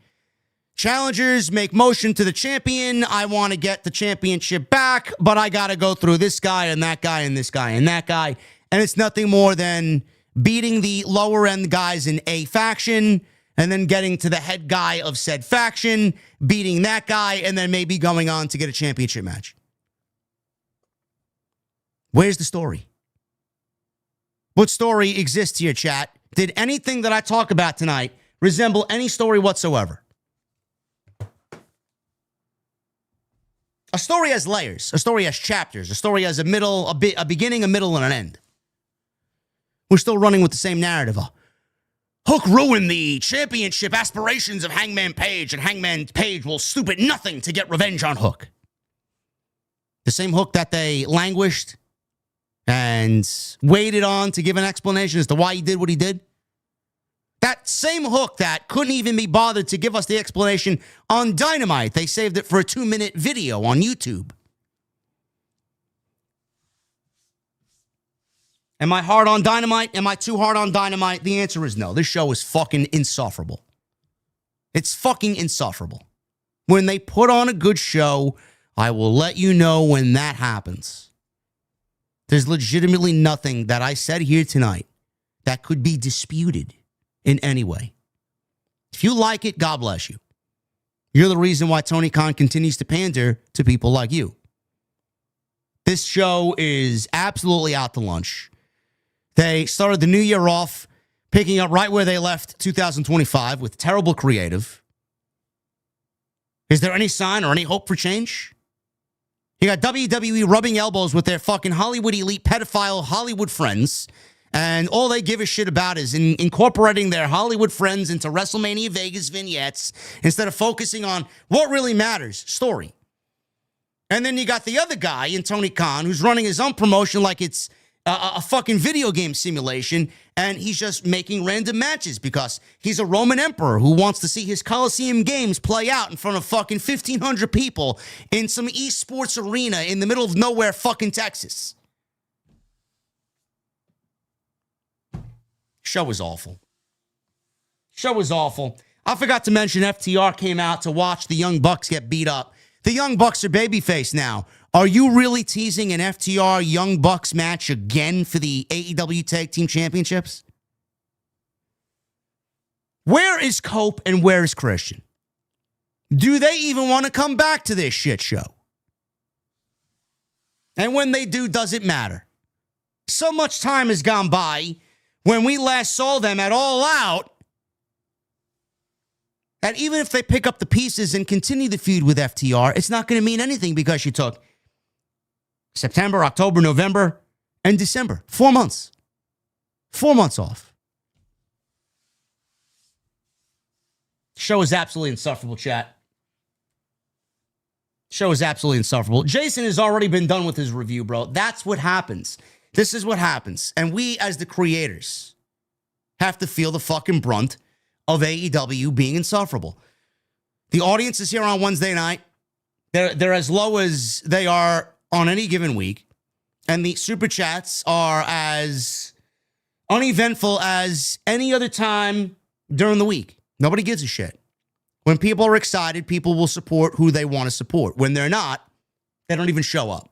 Challengers make motion to the champion. I want to get the championship back, but I got to go through this guy and that guy and this guy and that guy. And it's nothing more than beating the lower end guys in a faction and then getting to the head guy of said faction, beating that guy, and then maybe going on to get a championship match. Where's the story? What story exists here, chat? Did anything that I talk about tonight resemble any story whatsoever? A story has layers. A story has chapters. A story has a middle, a beginning, a middle, and an end. We're still running with the same narrative. Hook ruined the championship aspirations of Hangman Page, and Hangman Page will stoop at nothing to get revenge on Hook. The same Hook that they languished and waited on to give an explanation as to why he did what he did. That same Hook that couldn't even be bothered to give us the explanation on Dynamite. They saved it for a 2-minute video on YouTube. Am I hard on Dynamite? Am I too hard on Dynamite? The answer is no. This show is fucking insufferable. It's fucking insufferable. When they put on a good show, I will let you know when that happens. There's legitimately nothing that I said here tonight that could be disputed in any way. If you like it, God bless you. You're the reason why Tony Khan continues to pander to people like you. This show is absolutely out to lunch. They started the new year off picking up right where they left 2025 with terrible creative. Is there any sign or any hope for change? You got WWE rubbing elbows with their fucking Hollywood elite pedophile Hollywood friends, and all they give a shit about is incorporating their Hollywood friends into WrestleMania Vegas vignettes instead of focusing on what really matters, story. And then you got the other guy in Tony Khan who's running his own promotion like it's a fucking video game simulation, and he's just making random matches because he's a Roman emperor who wants to see his Coliseum games play out in front of fucking 1,500 people in some esports arena in the middle of nowhere fucking Texas. Show was awful. Show was awful. I forgot to mention FTR came out to watch the Young Bucks get beat up. The Young Bucks are babyface now. Are you really teasing an FTR Young Bucks match again for the AEW Tag Team Championships? Where is Cope and where is Christian? Do they even want to come back to this shit show? And when they do, does it matter? So much time has gone by when we last saw them at All Out, that even if they pick up the pieces and continue the feud with FTR, it's not going to mean anything because you took September, October, November, and December. 4 months. 4 months off. Show is absolutely insufferable, chat. Show is absolutely insufferable. Jason has already been done with his review, bro. That's what happens. This is what happens. And we, as the creators, have to feel the fucking brunt of AEW being insufferable. The audience is here on Wednesday night. They're as low as they are on any given week. And the super chats are as uneventful as any other time during the week. Nobody gives a shit. When people are excited, people will support who they want to support. When they're not, they don't even show up.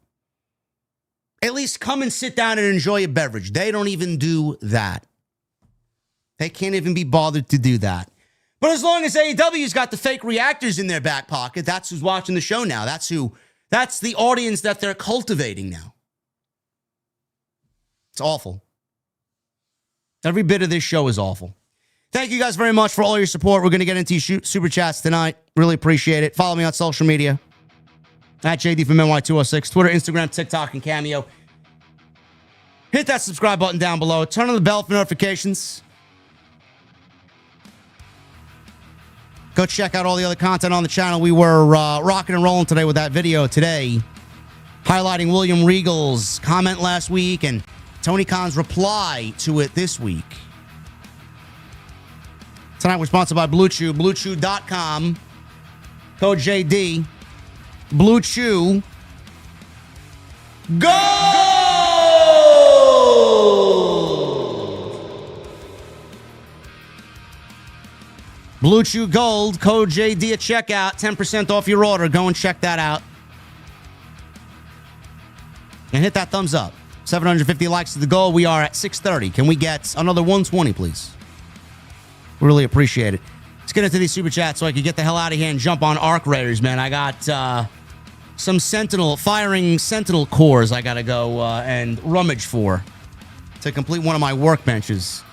At least come and sit down and enjoy a beverage. They don't even do that. They can't even be bothered to do that. But as long as AEW's got the fake reactors in their back pocket, that's who's watching the show now. That's the audience that they're cultivating now. It's awful. Every bit of this show is awful. Thank you guys very much for all your support. We're going to get into your super chats tonight. Really appreciate it. Follow me on social media. At JD from NY206. Twitter, Instagram, TikTok, and Cameo. Hit that subscribe button down below. Turn on the bell for notifications. Go check out all the other content on the channel. We were rocking and rolling today with that video today, highlighting William Regal's comment last week and Tony Khan's reply to it this week. Tonight we're sponsored by Blue Chew, BlueChew.com. Code JD. Blue Chew. Go! Blue Chew Gold, code JD at checkout, 10% off your order. Go and check that out. And hit that thumbs up. 750 likes to the goal. We are at 630. Can we get another 120, please? Really appreciate it. Let's get into these super chats so I can get the hell out of here and jump on Arc Raiders, man. I got some firing Sentinel cores I got to go and rummage for to complete one of my workbenches.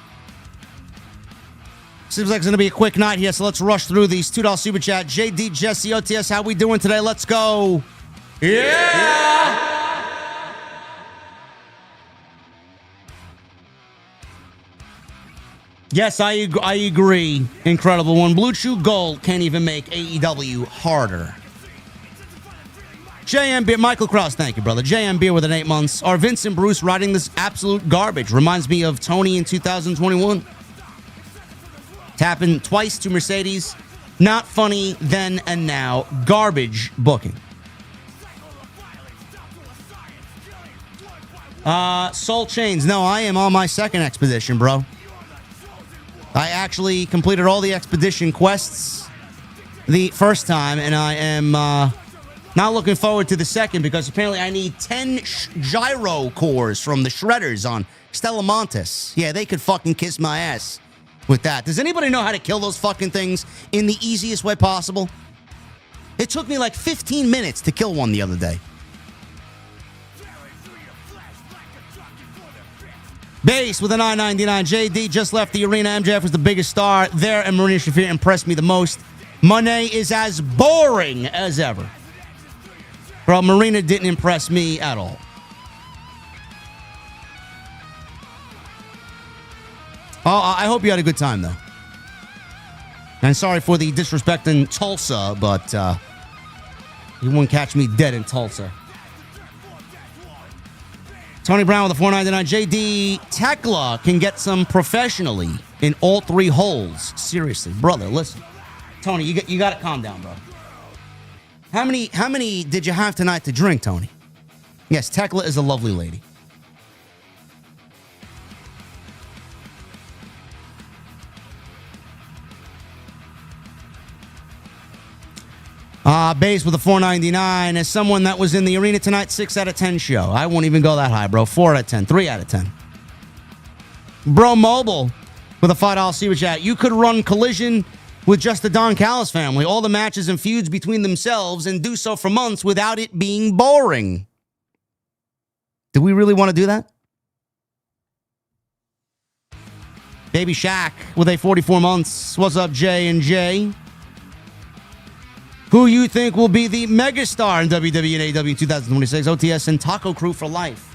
Seems like it's going to be a quick night here, so let's rush through these $2 super chat. JD, Jesse, OTS, how we doing today? Let's go. Yeah! Yes, I agree. Incredible one. Blue Chew Gold can't even make AEW harder. JM Beer, Michael Krause, thank you, brother. JM Beer with an 8 months. Are Vince and Bruce writing this absolute garbage? Reminds me of Tony in 2021. Tapping twice to Mercedes. Not funny then and now. Garbage booking. Soul Chains. No, I am on my second expedition, bro. I actually completed all the expedition quests the first time, and I am not looking forward to the second because apparently I need 10 gyro cores from the shredders on Stella Montes. Yeah, they could fucking kiss my ass with that. Does anybody know how to kill those fucking things in the easiest way possible? It took me like 15 minutes to kill one the other day. Base with a $9.99. JD just left the arena. MJF was the biggest star there, and Marina Shafir impressed me the most. Monet is as boring as ever. Bro, Marina didn't impress me at all. Oh, I hope you had a good time, though. And sorry for the disrespect in Tulsa, but you won't catch me dead in Tulsa. Tony Brown with a $4.99. JD Tekla can get some professionally in all three holes. Seriously, brother, listen. Tony, you got to calm down, bro. How many did you have tonight to drink, Tony? Yes, Tekla is a lovely lady. Base with a $4.99. As someone that was in the arena tonight, 6 out of 10 show. I won't even go that high, bro. 4 out of 10. 3 out of 10. Bro Mobile with a $5 super chat. You could run Collision with just the Don Callis family. All the matches and feuds between themselves and do so for months without it being boring. Do we really want to do that? Baby Shaq with a 44 months. What's up, J&J? Who you think will be the megastar in WWE and AEW 2026? OTS and Taco Crew for life.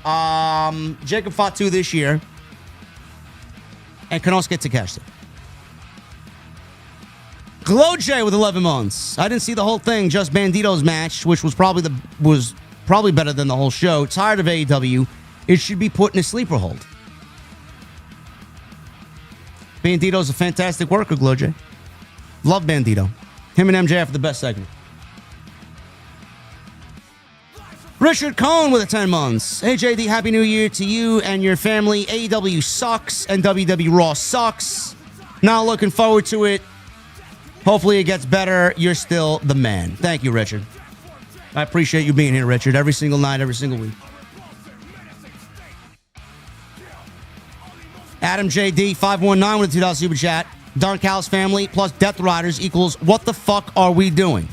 Jacob Fatu this year. And Konosuke Takeshita. Glow J with 11 months. I didn't see the whole thing, just Bandido's match, which was probably better than the whole show. Tired of AEW. It should be put in a sleeper hold. Bandido's a fantastic worker, Glow J. Love Bandido. Him and MJF are the best segment. Richard Cohn with a 10 months. Hey, JD, Happy New Year to you and your family. AEW sucks and WWE Raw sucks. Not looking forward to it. Hopefully it gets better. You're still the man. Thank you, Richard. I appreciate you being here, Richard, every single night, every single week. Adam JD, 519 with a $2 super chat. Don Callis family plus Death Riders equals what the fuck are we doing?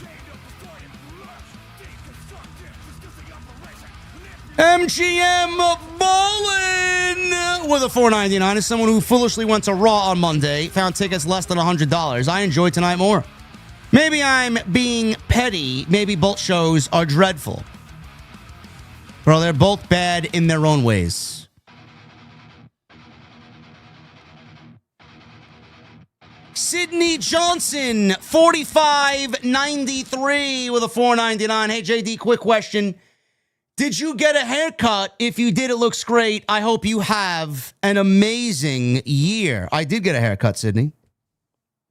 MGM Bowling with a $4.99 is someone who foolishly went to Raw on Monday, found tickets less than $100. I enjoyed tonight more. Maybe I'm being petty. Maybe both shows are dreadful. Bro, they're both bad in their own ways. Sydney Johnson, 45.93 with a $4.99. Hey, JD, quick question. Did you get a haircut? If you did, it looks great. I hope you have an amazing year. I did get a haircut, Sydney.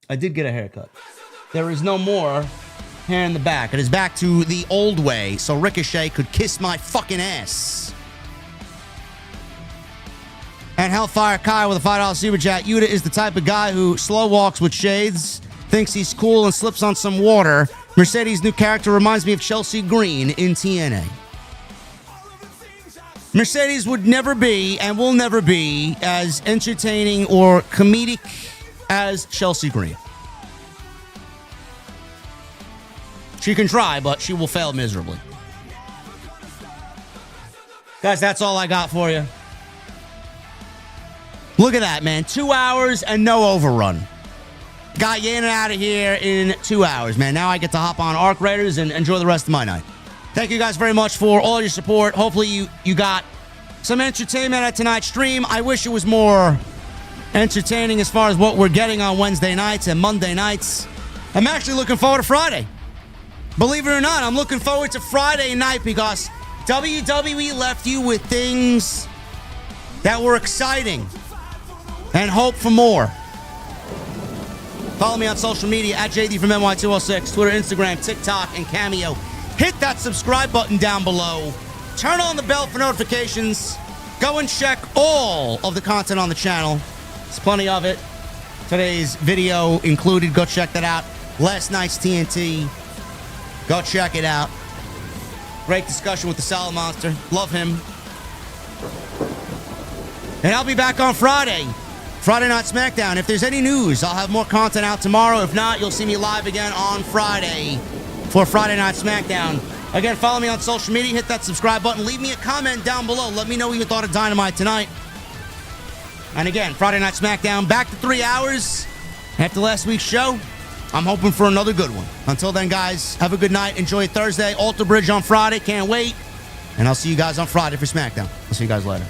I did get a haircut. There is no more hair in the back. It is back to the old way, so Ricochet could kiss my fucking ass. And Hellfire Kai with a $5 super chat. Yuta is the type of guy who slow walks with shades, thinks he's cool, and slips on some water. Mercedes' new character reminds me of Chelsea Green in TNA. Mercedes would never be and will never be as entertaining or comedic as Chelsea Green. She can try, but she will fail miserably. Guys, that's all I got for you. Look at that, man. 2 hours and no overrun. Got you in and out of here in 2 hours, man. Now I get to hop on Arc Raiders and enjoy the rest of my night. Thank you guys very much for all your support. Hopefully you got some entertainment at tonight's stream. I wish it was more entertaining as far as what we're getting on Wednesday nights and Monday nights. I'm actually looking forward to Friday. Believe it or not, I'm looking forward to Friday night because WWE left you with things that were exciting and hope for more. Follow me on social media at JD from NY206, Twitter, Instagram, TikTok, and Cameo. Hit that subscribe button down below. Turn on the bell for notifications. Go and check all of the content on the channel. There's plenty of it. Today's video included. Go check that out. Last night's TNT. Go check it out. Great discussion with the Salad Monster. Love him. And I'll be back on Friday. Friday Night SmackDown. If there's any news, I'll have more content out tomorrow. If not, you'll see me live again on Friday for Friday Night SmackDown. Again, follow me on social media. Hit that subscribe button. Leave me a comment down below. Let me know what you thought of Dynamite tonight. And again, Friday Night SmackDown back to 3 hours after last week's show. I'm hoping for another good one. Until then, guys, have a good night. Enjoy Thursday. Alter Bridge on Friday. Can't wait. And I'll see you guys on Friday for SmackDown. I'll see you guys later.